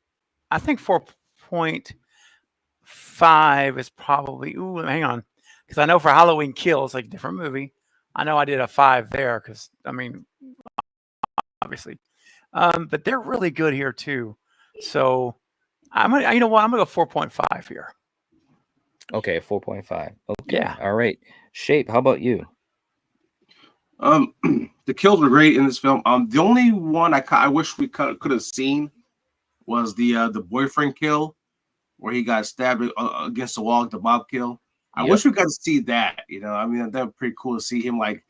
4.5 is probably. Ooh, hang on, because I know for Halloween Kills, like different movie. I know I did a 5 there because I mean, obviously, but they're really good here too. So I'm gonna, you know what, I'm gonna go 4.5 here. Okay, 4.5. Okay, Yeah. all right. Shape, how about you? The kills were great in this film. The only one I wish we could have seen was the boyfriend kill, where he got stabbed against the wall, the mob kill. I Yep. wish we got to see that. You know, I mean, that'd be pretty cool to see him like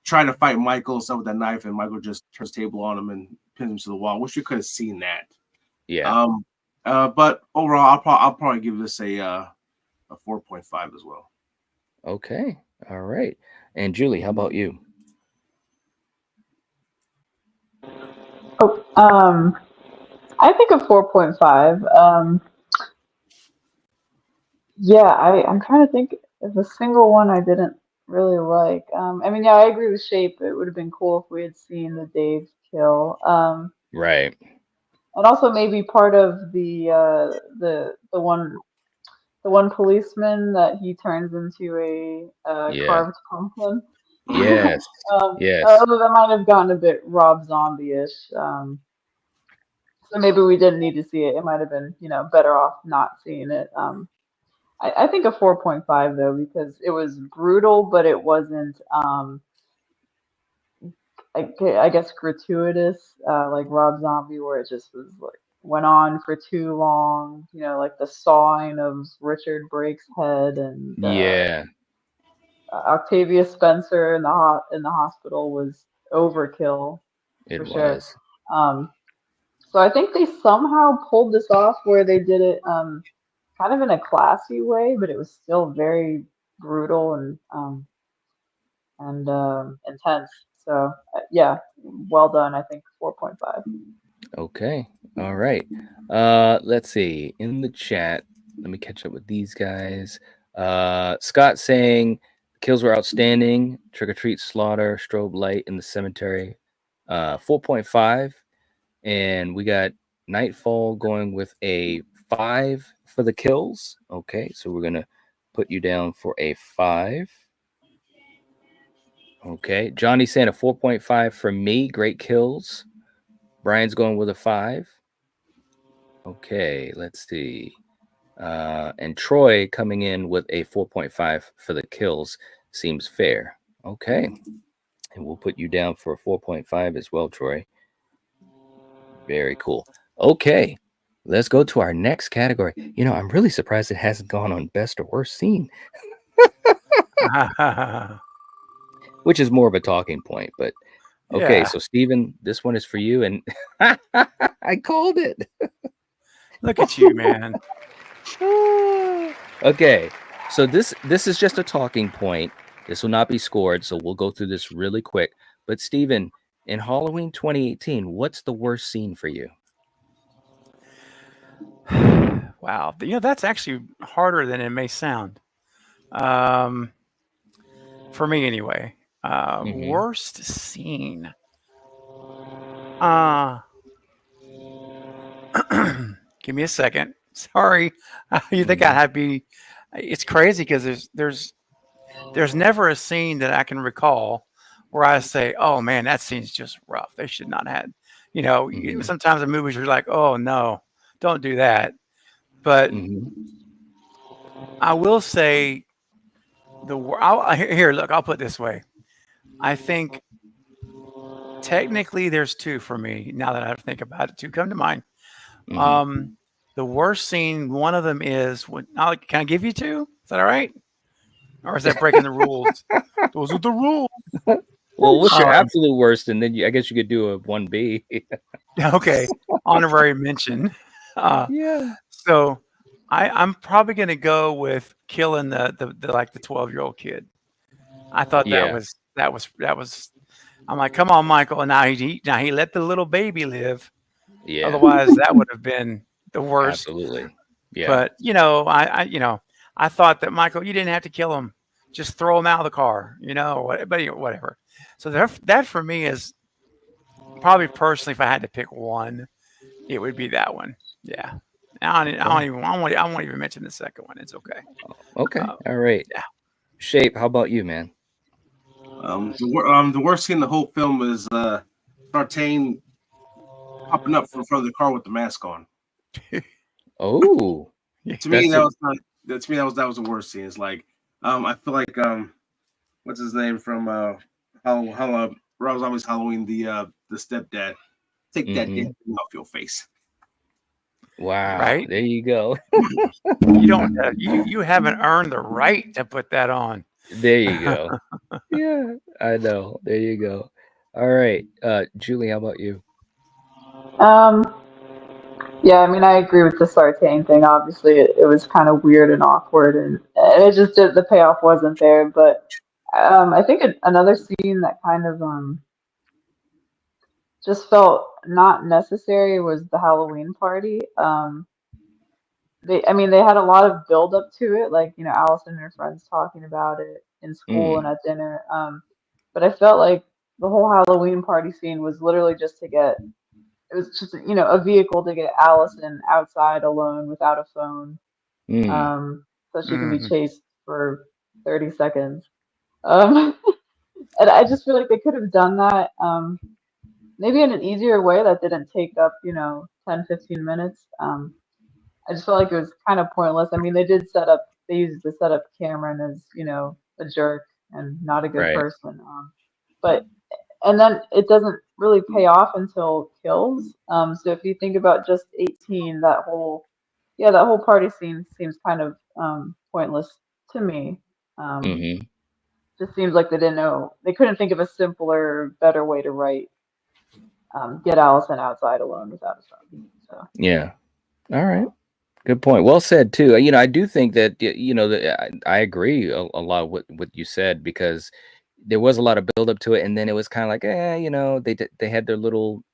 trying to fight Michael and stuff with that knife, and Michael just turns the table on him and pins him to the wall. Wish we could have seen that. Yeah. But overall, I'll probably give this a 4.5 as well. Okay. All right. And Julie, how about you? Oh, I think a 4.5. Yeah, I'm trying to think of a single one I didn't really like. I mean, yeah, I agree with Shape. It would have been cool if we had seen the Dave kill. Right. And also maybe part of the one policeman that he turns into a Yeah. carved pumpkin. Yes. Yes. Although that might have gotten a bit Rob Zombie-ish. So maybe we didn't need to see it. It might have been, better off not seeing it. I think a 4.5 though, because it was brutal, but it wasn't, I guess, gratuitous, like Rob Zombie, where it just was like went on for too long. Like the sawing of Richard Brake's head and Yeah, Octavia Spencer in the hospital was overkill it for sure. was. So I think they somehow pulled this off where they did it kind of in a classy way, but it was still very brutal and intense. So yeah, well done. I think 4.5. Okay. All right. Let's see. In the chat, let me catch up with these guys. Scott saying kills were outstanding. Trick or treat slaughter, strobe light in the cemetery. 4.5. And we got Nightfall going with a 5 for the kills. Okay, so we're gonna put you down for a 5. Okay, Johnny saying a 4.5 for me. Great kills. Brian's going with a 5. Okay, let's see. And Troy coming in with a 4.5 for the kills seems fair. Okay, and we'll put you down for a 4.5 as well, Troy. Very cool. Okay, let's go to our next category. I'm really surprised it hasn't gone on best or worst scene, which is more of a talking point. But okay, Yeah. so Steven, this one is for you, and I called it. Look at you, man. Okay, so this is just a talking point. This will not be scored, so we'll go through this really quick. But Steven, in Halloween 2018, what's the worst scene for you? Wow. That's actually harder than it may sound. For me anyway. Worst scene. Give me a second. Sorry. You think I had be? It's crazy because there's never a scene that I can recall where I say, "Oh man, that scene's just rough. They should not have." Sometimes in movies you're like, "Oh no, don't do that." But I will say Here, look, I'll put it this way. I think technically there's two for me. Now that I think about it, two come to mind. The worst scene, one of them is when. Can I give you two? Is that all right? Or is that breaking the rules? Those are the rules. Well, what's your absolute worst? And then I guess you could do a 1B. Okay, honorary mention. Yeah. So I'm probably going to go with killing the 12-year-old kid. I thought that was. I'm like, come on, Michael. And now he let the little baby live. Yeah. Otherwise, that would have been the worst. Absolutely. Yeah. But I thought that, Michael, you didn't have to kill him. Just throw him out of the car. Whatever. So that for me is probably, personally, if I had to pick one, it would be that one. Yeah. I won't even mention the second one. It's okay. Okay. All right. Yeah. Shape, how about you, man? The worst scene in the whole film is Sartain popping up from front of the car with the mask on. Oh, to me that was the worst scene. It's like I feel like what's his name from how Rob Zombie's Halloween, the stepdad. Take that damn thing off your face. Wow! Right there you go. You don't. You haven't earned the right to put that on. There you go. Yeah, I know. There you go. All right, Julie, how about you? Yeah, I mean, I agree with the Sartain thing. Obviously, it was kind of weird and awkward, and it just the payoff wasn't there. But I think another scene that kind of just felt not necessary was the Halloween party. They had a lot of build up to it, like, Allison and her friends talking about it in school and at dinner. But I felt like the whole Halloween party scene was literally just it was just, a vehicle to get Allison outside alone without a phone, so she can be chased for 30 seconds. And I just feel like they could have done that, maybe in an easier way that didn't take up, 10, 15 minutes. I just felt like it was kind of pointless. I mean, they used to set up Cameron as, a jerk and not a good person. And then it doesn't really pay off until kills. So if you think about just 18, that whole party scene seems kind of pointless to me. Just seems like they couldn't think of a simpler, better way to write. Get Allison outside alone without a phone. So yeah, all right. Good point. Well said too. I do think that I agree a lot with what you said, because there was a lot of build up to it, and then it was kind of like, they had their little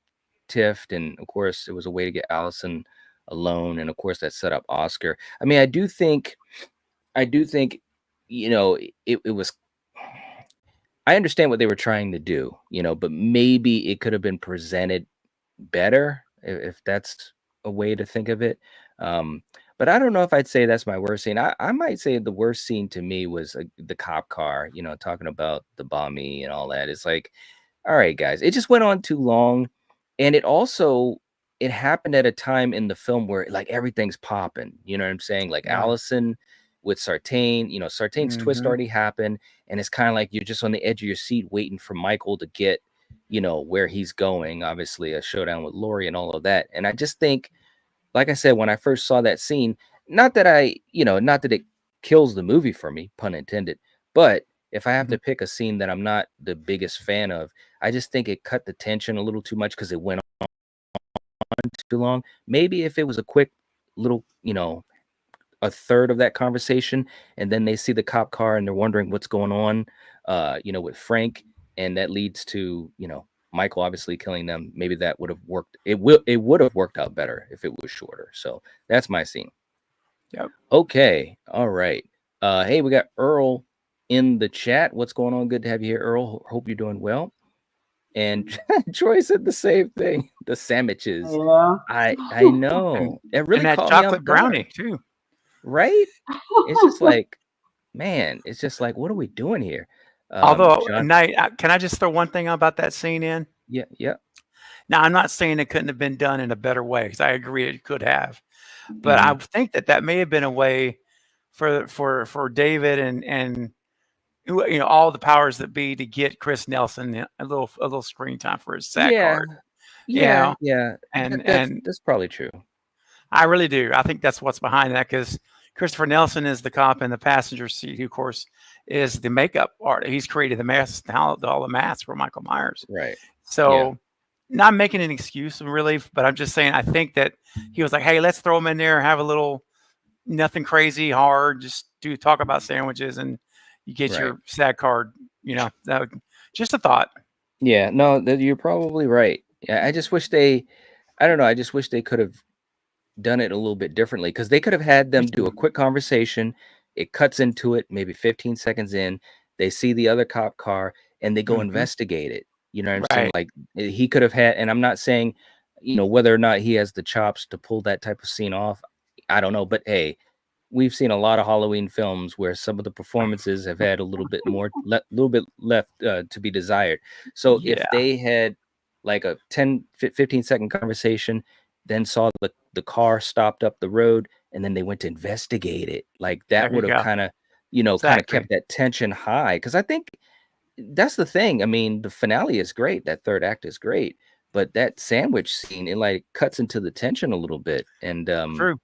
tiff, and of course it was a way to get Allison alone, and of course that set up Oscar. I mean, I do think it was. I understand what they were trying to do, but maybe it could have been presented better, if that's a way to think of it. But I don't know if I'd say that's my worst scene. I might say the worst scene to me was the cop car, talking about the bombing and all that. It's like, all right, guys, it just went on too long. And it happened at a time in the film where like everything's popping. You know what I'm saying? Like Allison with Sartain, Sartain's twist already happened. And it's kind of like you're just on the edge of your seat waiting for Michael to get, where he's going. Obviously, a showdown with Laurie and all of that. And I just think, like I said, when I first saw that scene, not that it kills the movie for me, pun intended, but if I have to pick a scene that I'm not the biggest fan of, I just think it cut the tension a little too much because it went on too long. Maybe if it was a quick little, a third of that conversation, and then they see the cop car and they're wondering what's going on, with Frank, and that leads to, Michael obviously killing them. Maybe that would have worked. It would have worked out better if it was shorter. So that's my scene. Yep. Okay. All right. Hey, we got Earl in the chat. What's going on? Good to have you here, Earl. Hope you're doing well. And Troy said the same thing. The sandwiches. Yeah. I know. It really and that chocolate brownie too. Right? It's just like, man, it's just like, what are we doing here? Although, Knight, can I just throw one thing about that scene in? Yeah. Now, I'm not saying it couldn't have been done in a better way, because I agree it could have, but I think that may have been a way for David and all the powers that be to get Chris Nelson a little screen time for his SAG Yeah, card. yeah, yeah. And That's probably true. I really do. I think that's what's behind that, because Christopher Nelson is the cop in the passenger seat, who, of course, is the makeup artist. He's created the masks, all the masks for Michael Myers. Right. So, not making an excuse, really, but I'm just saying I think that he was like, "Hey, let's throw him in there, have a little, nothing crazy hard, just talk about sandwiches, and you get your SAG card." Just a thought. Yeah, no, you're probably right. Yeah, I just wish I don't know, I just wish they could have done it a little bit differently, because they could have had them do a quick conversation. It cuts into it, maybe 15 seconds in, they see the other cop car and they go investigate it. You know what I'm saying? Right. Like, he could have had, and I'm not saying, whether or not he has the chops to pull that type of scene off. I don't know, but hey, we've seen a lot of Halloween films where some of the performances have had a little bit left to be desired. So if Yeah. they had like a 15-second conversation, then saw the car stopped up the road, and then they went to investigate it, like that There you would have go. kind of Exactly. kept that tension high, because I think that's the thing. I mean, the finale is great, that third act is great, but that sandwich scene, it like cuts into the tension a little bit, and True.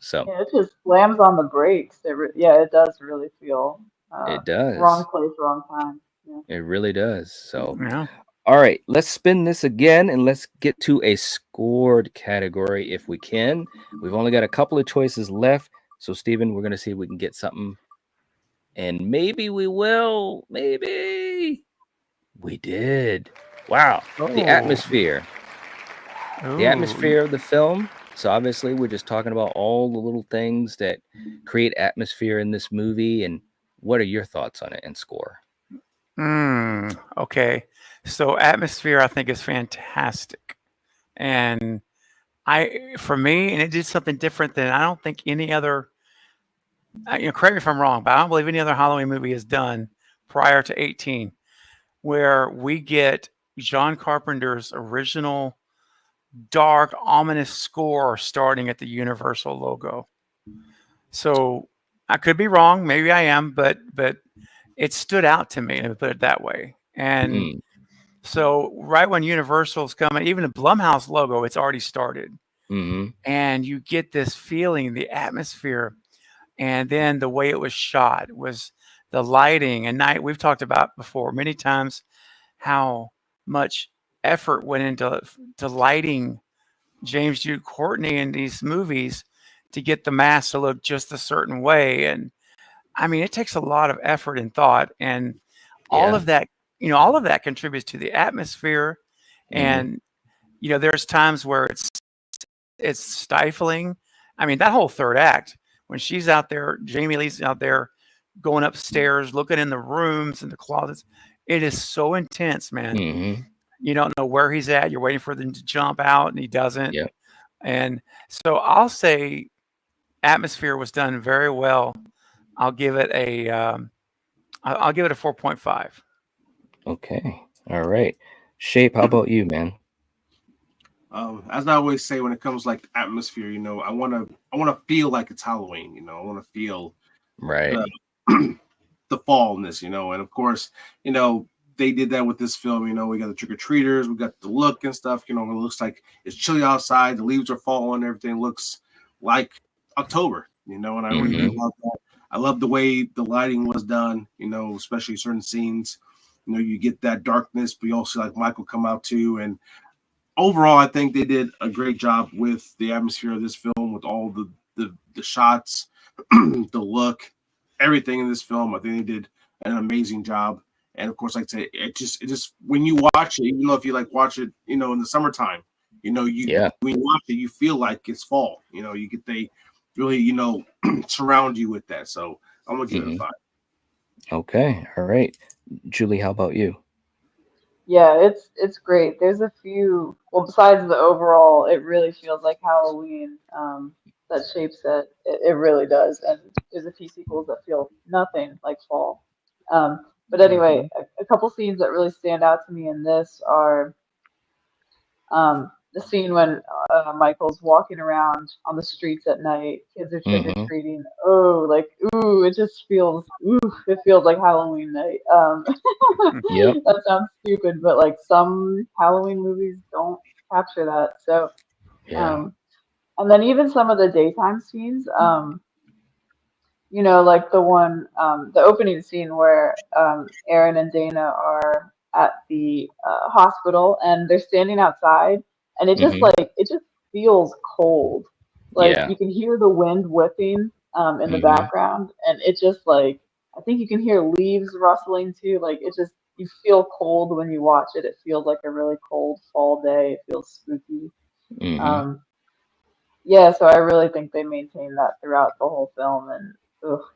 so Yeah, it just slams on the brakes. It does really feel it wrong does. place, wrong time. Yeah. It really does. So, Yeah. all right, let's spin this again and let's get to a scored category if we can. We've only got a couple of choices left. So, Steven, we're going to see if we can get something. And maybe we will. Maybe we did. Wow. The atmosphere. The atmosphere of the film. So, obviously, we're just talking about all the little things that create atmosphere in this movie. And what are your thoughts on it and score? Okay. So atmosphere, I think, is fantastic. And for me, and it did something different than I don't think any other, correct me if I'm wrong, but I don't believe any other Halloween movie has done prior to 18, where we get John Carpenter's original dark, ominous score starting at the Universal logo. So I could be wrong, maybe I am, but it stood out to me, to put it that way. And so right when Universal's coming, even the Blumhouse logo, it's already started. And you get this feeling, the atmosphere, and then the way it was shot was the lighting and night. We've talked about before many times how much effort went into lighting James Jude Courtney in these movies to get the mask to look just a certain way. And I mean, it takes a lot of effort and thought, and all of that, all of that contributes to the atmosphere. And there's times where it's stifling. I mean, that whole third act, when she's out there, Jamie Lee's out there going upstairs, looking in the rooms and the closets, it is so intense, man. You don't know where he's at. You're waiting for them to jump out, and he doesn't. Yep. And so I'll say atmosphere was done very well. I'll give it a 4.5. Okay. All right. Shape, how about you, man? As I always say, when it comes like atmosphere, I want to feel like it's Halloween. I want to feel right the fallness, and of course, they did that with this film. We got the trick or treaters, we got the look and stuff. It looks like it's chilly outside, the leaves are falling, everything looks like October. And I really love that. I love the way the lighting was done. Especially certain scenes. You get that darkness, but you also like Michael come out too, and overall, I think they did a great job with the atmosphere of this film, with all the shots, the look, everything in this film. I think they did an amazing job. And of course, like I say, it just when you watch it, even though if you like watch it, in the summertime, when you watch it, you feel like it's fall. They really, surround you with that. So I'm gonna give it a 5. Okay, all right, Julie, how about you? Yeah, it's great. There's a few, well, besides the overall, it really feels like Halloween. That Shape set, it really does. And there's a few sequels that feel nothing like fall. But anyway, a couple scenes that really stand out to me in this are the scene when Michael's walking around on the streets at night, kids are trick or Mm-hmm. treating. Oh, like ooh, it just feels it feels like Halloween night. Yep. That sounds stupid, but like some Halloween movies don't capture that. So, Yeah. um, and then even some of the daytime scenes, you know, like the opening scene where Aaron and Dana are at the hospital and they're standing outside, and Mm-hmm. it just feels cold. Like Yeah. you can hear the wind whipping in the Mm-hmm. background, and it just like I think you can hear leaves rustling too. Like it just you feel cold when you watch it. It feels like a really cold fall day. It feels spooky. Mm-hmm. Um, yeah, so I really think they maintain that throughout the whole film, and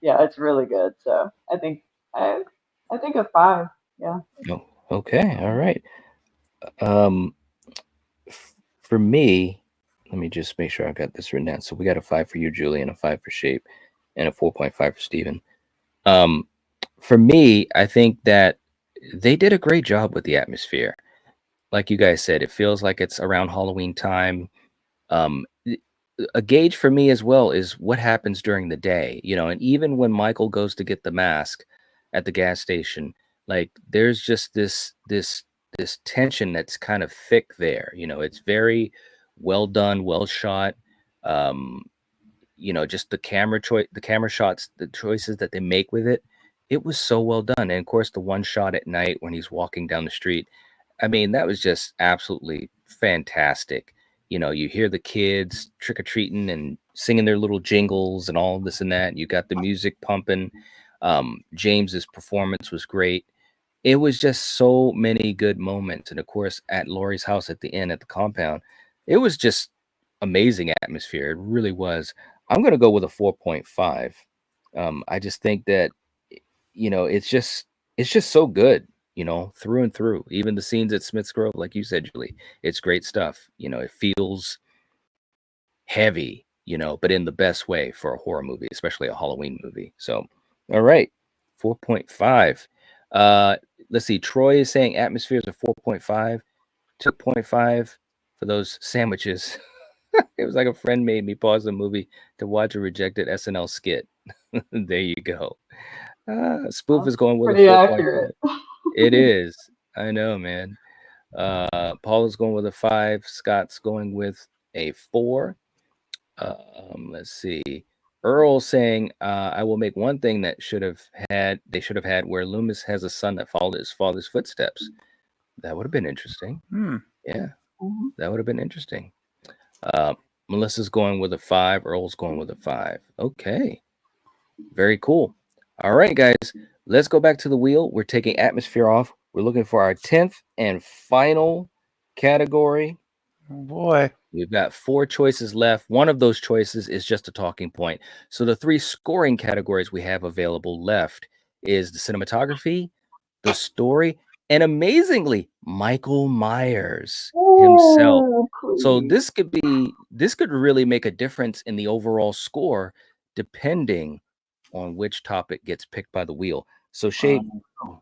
yeah, it's really good. So I, I think a five. Yeah. Oh, okay. All right. Um, for me, let me just make sure I've got this written down. So we got a 5 for you, Julie, and a 5 for Shape, and a 4.5 for Steven. Um, for me, I think that they did a great job with the atmosphere. Like you guys said, it feels like it's around Halloween time. Um, a gauge for me as well is what happens during the day, and even when Michael goes to get the mask at the gas station, like there's just this tension that's kind of thick there. It's very well done, well shot. Um, just the camera shots, the choices that they make with it, it was so well done. And of course, the one shot at night when he's walking down the street, I mean, that was just absolutely fantastic. You hear the kids trick or treating and singing their little jingles and all this and that. You got the music pumping. James's performance was great. It was just so many good moments. And of course, at Laurie's house at the end at the compound, it was just amazing atmosphere. It really was. I'm going to go with a 4.5. I just think that, it's just so good, through and through. Even the scenes at Smith's Grove, like you said, Julie, it's great stuff. It feels heavy, but in the best way for a horror movie, especially a Halloween movie. So, all right, 4.5. Let's see. Troy is saying atmosphere is a 4.5, 2.5 for those sandwiches. It was like a friend made me pause the movie to watch a rejected SNL skit. There you go. Spoof is That's going with a pretty 4.5. accurate. It is. I know, man. Paul is going with a 5. Scott's going with a 4. Let's see. Earl saying, I will make one thing that they should have had where Loomis has a son that followed his father's footsteps. That would have been interesting. Yeah, Mhm. that would have been interesting. Melissa's going with a 5. Earl's going with a 5. Okay. Very cool. All right, guys. Let's go back to the wheel. We're taking atmosphere off. We're looking for our 10th and final category. Oh boy. We've got 4 choices left. One of those choices is just a talking point. So the 3 scoring categories we have available left is the cinematography, the story, and amazingly, Michael Myers himself. Ooh, So please. this could really make a difference in the overall score depending on which topic gets picked by the wheel. So Shape,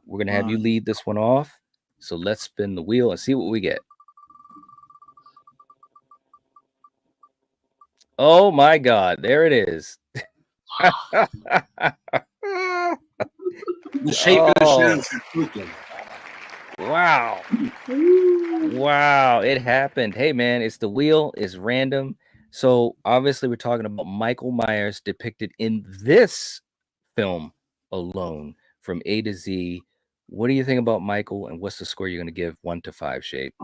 we're going to have you lead this one off. So let's spin the wheel and see what we get. Oh my God, there it is. The shape of the Oh, shadows are spooky. wow. Wow, it happened. Hey man, it's the wheel, it's random. So obviously we're talking about Michael Myers depicted in this film alone from A to Z. What do you think about Michael and what's the score you're going to give 1 to 5, Shape?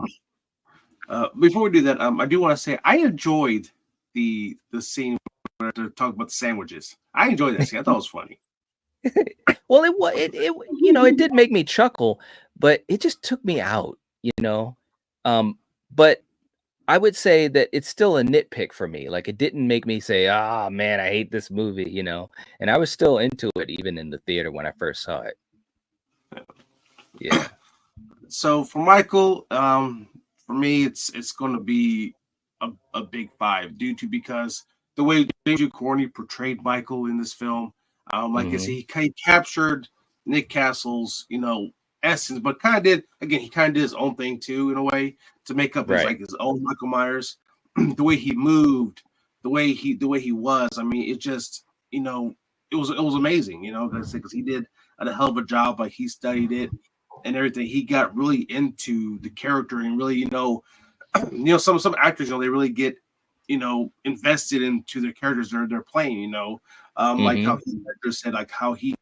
Before we do that, I do want to say I enjoyed the scene where to talk about the sandwiches. I enjoyed that scene. I thought it was funny. Well, it did make me chuckle, but it just took me out. But I would say that it's still a nitpick for me. Like it didn't make me say, "Ah, man, I hate this movie," And I was still into it even in the theater when I first saw it. Yeah. So for Michael, for me, it's going to be a big 5 because the way Andrew Corney portrayed Michael in this film, like I said, Mhm. he captured Nick Castle's essence, but kind of did again. He kind of did his own thing too, in a way, to make up his his own Michael Myers. The way he moved, the way he was. I mean, it just it was amazing. Because he did a hell of a job. Like he studied it and everything. He got really into the character and really some actors they really get invested into their characters they're playing. Like how he just said, like how he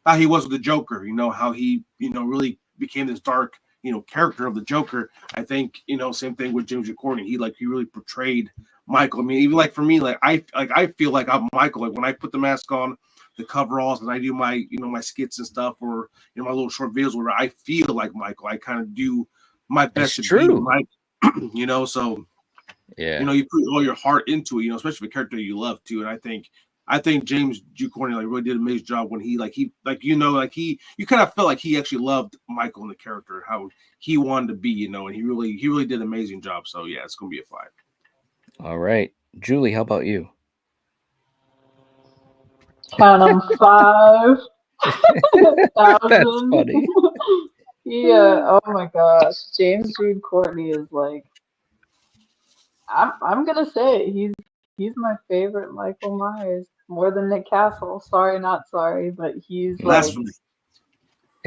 was with the Joker. How he really became this dark character of the Joker. I think same thing with James Courtney. He really portrayed Michael. I mean, even like for me, I feel like I'm Michael. Like when I put the mask on, the coveralls, and I do my my skits and stuff, or my little short videos where I feel like Michael. I kind of do my best to be Michael. So you put all your heart into it, especially the character you love too. And I think James G. Courtney really did an amazing job when you kind of felt like he actually loved Michael and the character, how he wanted to be, and he really did an amazing job. So yeah, it's gonna be a 5. All right, Julie, how about you? Count them 5. That's funny. Yeah. Oh my gosh, James Jude Courtney is like, I'm gonna say he's my favorite Michael Myers, more than Nick Castle. Sorry, not sorry, but he's like,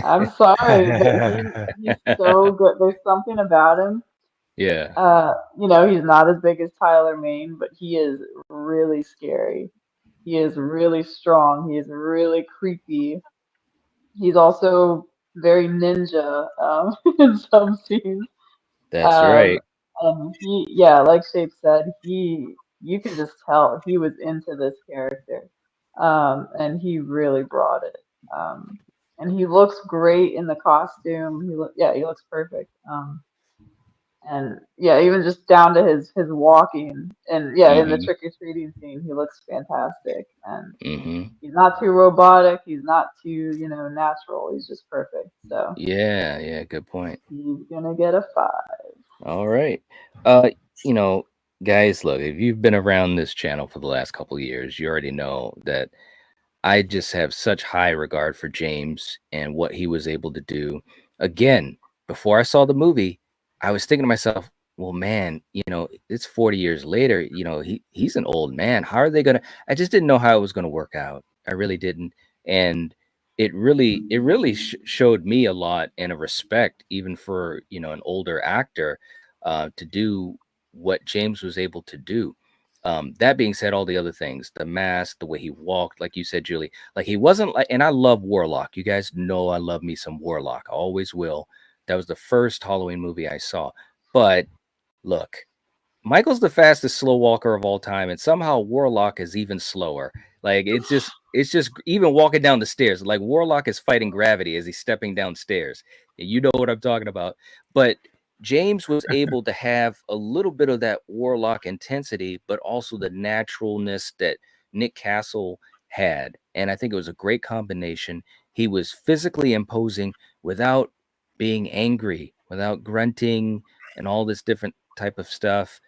I'm sorry, but he's so good. There's something about him. Yeah. He's not as big as Tyler Mane, but he is really scary. He is really strong. He is really creepy. He's also very ninja in some scenes. That's right. And like Shape said, you can just tell he was into this character. And he really brought it. And he looks great in the costume. He looks perfect. And even just down to his walking and in the trick or treating scene, he looks fantastic. And he's not too robotic. He's not too natural. He's just perfect. So yeah, good point. He's gonna get a 5. All right. Guys, look, if you've been around this channel for the last couple of years, you already know that I just have such high regard for James and what he was able to do. Again, before I saw the movie, I was thinking to myself, well, man, it's 40 years later, he's an old man. How are they going to, I just didn't know how it was going to work out. I really didn't. And it really showed me a lot and a respect, even for, an older actor, to do what James was able to do. That being said, all the other things, the mask, the way he walked, like you said, Julie, like he wasn't like, and I love Warlock. You guys know I love me some Warlock. I always will. That was the first Halloween movie I saw. But look, Michael's the fastest slow walker of all time, and somehow Warlock is even slower. Like it's just even walking down the stairs. Like Warlock is fighting gravity as he's stepping downstairs. And you know what I'm talking about. But James was able to have a little bit of that Warlock intensity, but also the naturalness that Nick Castle had. And I think it was a great combination. He was physically imposing without being angry, without grunting and all this different type of stuff.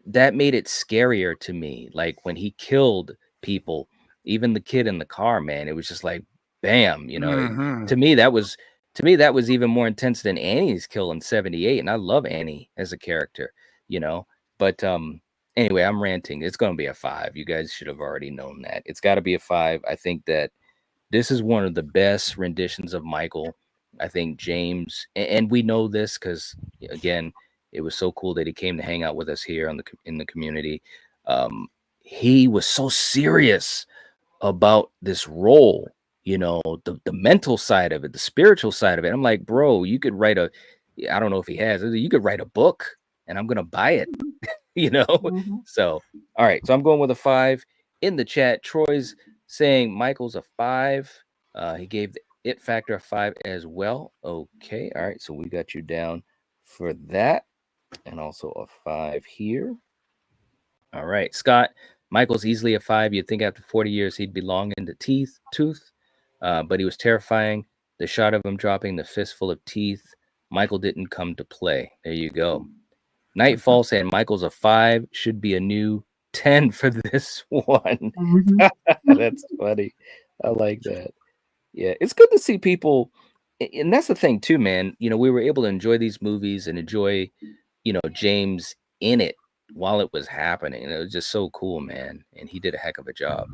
That made it scarier to me. Like when he killed people, even the kid in the car, man, it was just like, bam, to me, that was even more intense than Annie's kill in 78. And I love Annie as a character, but anyway, I'm ranting. It's going to be a 5. You guys should have already known that. It's got to be a 5. I think that this is one of the best renditions of Michael. I think James, and we know this because, again, it was so cool that he came to hang out with us here in the community. He was so serious about this role, the mental side of it, the spiritual side of it. I'm like, bro, you could write I don't know if he has, you could write a book and I'm going to buy it, So, all right. So I'm going with a 5 in the chat. Troy's saying Michael's a 5. He gave the It Factor a 5 as well. Okay. All right. So we got you down for that. And also a 5 here. All right. Scott, Michael's easily a 5. You'd think after 40 years he'd be long into tooth. But he was terrifying. The shot of him dropping the fistful of teeth. Michael didn't come to play. There you go. Nightfall saying Michael's a 5. Should be a new 10 for this one. That's funny. I like that. Yeah, it's good to see people And that's the thing too, man. You know, we were able to enjoy these movies and enjoy, you know, James in it while it was happening. And it was just so cool, man. And he did a heck of a job.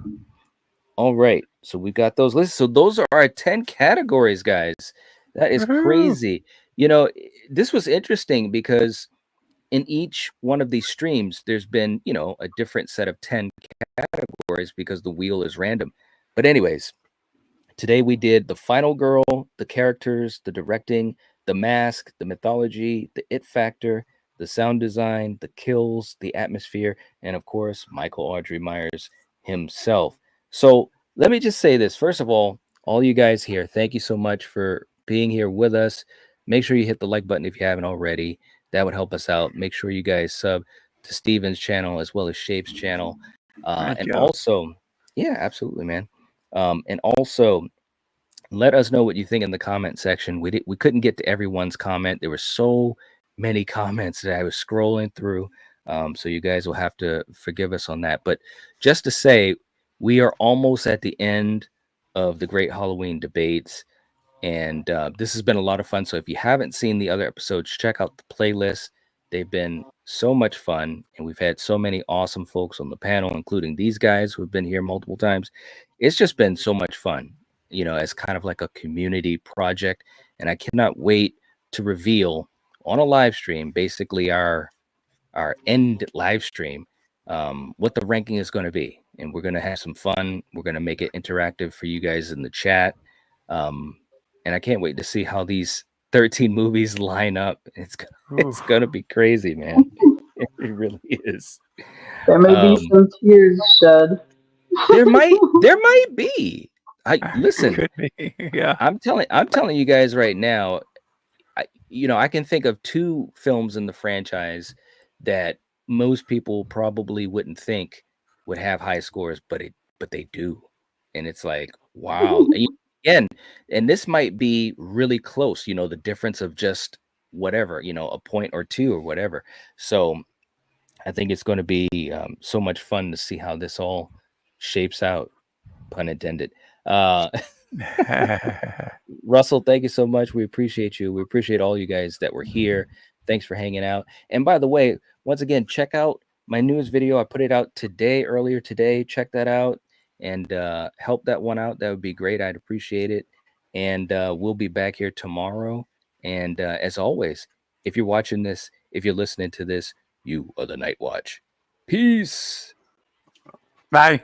All right. So we got those lists. So those are our 10 categories, guys. That is Woohoo. crazy. You know, this was interesting because in each one of these streams, there's been, you know, a different set of 10 categories because the wheel is random. But anyways, today we did the final girl, the characters, the directing, the mask, the mythology, the it factor, the sound design, the kills, the atmosphere, and of course, Michael Audrey Myers himself. So let me just say this. First of all you guys here, thank you so much for being here with us. Make sure you hit the like button if you haven't already. That would help us out. Make sure you guys sub to Steven's channel as well as Shape's channel. Thank And you. also, yeah, absolutely, man. And also, let us know what you think in the comment section. We couldn't get to everyone's comment. There were so many comments that I was scrolling through. So you guys will have to forgive us on that. But just to say, we are almost at the end of the Great Halloween Debates. And this has been a lot of fun. So if you haven't seen the other episodes, check out the playlist. They've been so much fun. And we've had so many awesome folks on the panel, including these guys who have been here multiple times. It's just been so much fun, you know, as kind of like a community project. And I cannot wait to reveal on a live stream, basically our end live stream, what the ranking is going to be. And we're going to have some fun. We're going to make it interactive for you guys in the chat. And I can't wait to see how these 13 movies line up. It's gonna be crazy, man. It really is. There may be some tears shed. There might be. Listen. Could be. Yeah. I'm telling you guys right now. I can think of 2 films in the franchise that most people probably wouldn't think would have high scores, but they do, and it's like, wow. Again, and this might be really close, you know, the difference of just whatever, you know, a point or 2 or whatever. So I think it's going to be so much fun to see how this all shapes out, pun intended. Russell, thank you so much. We appreciate you. We appreciate all you guys that were here. Thanks for hanging out. And by the way, once again, check out my newest video. I put it out earlier today. Check that out and help that one out. That would be great. I'd appreciate it. And we'll be back here tomorrow. And as always, if you're watching this, if you're listening to this, you are the Night Watch. Peace. Bye.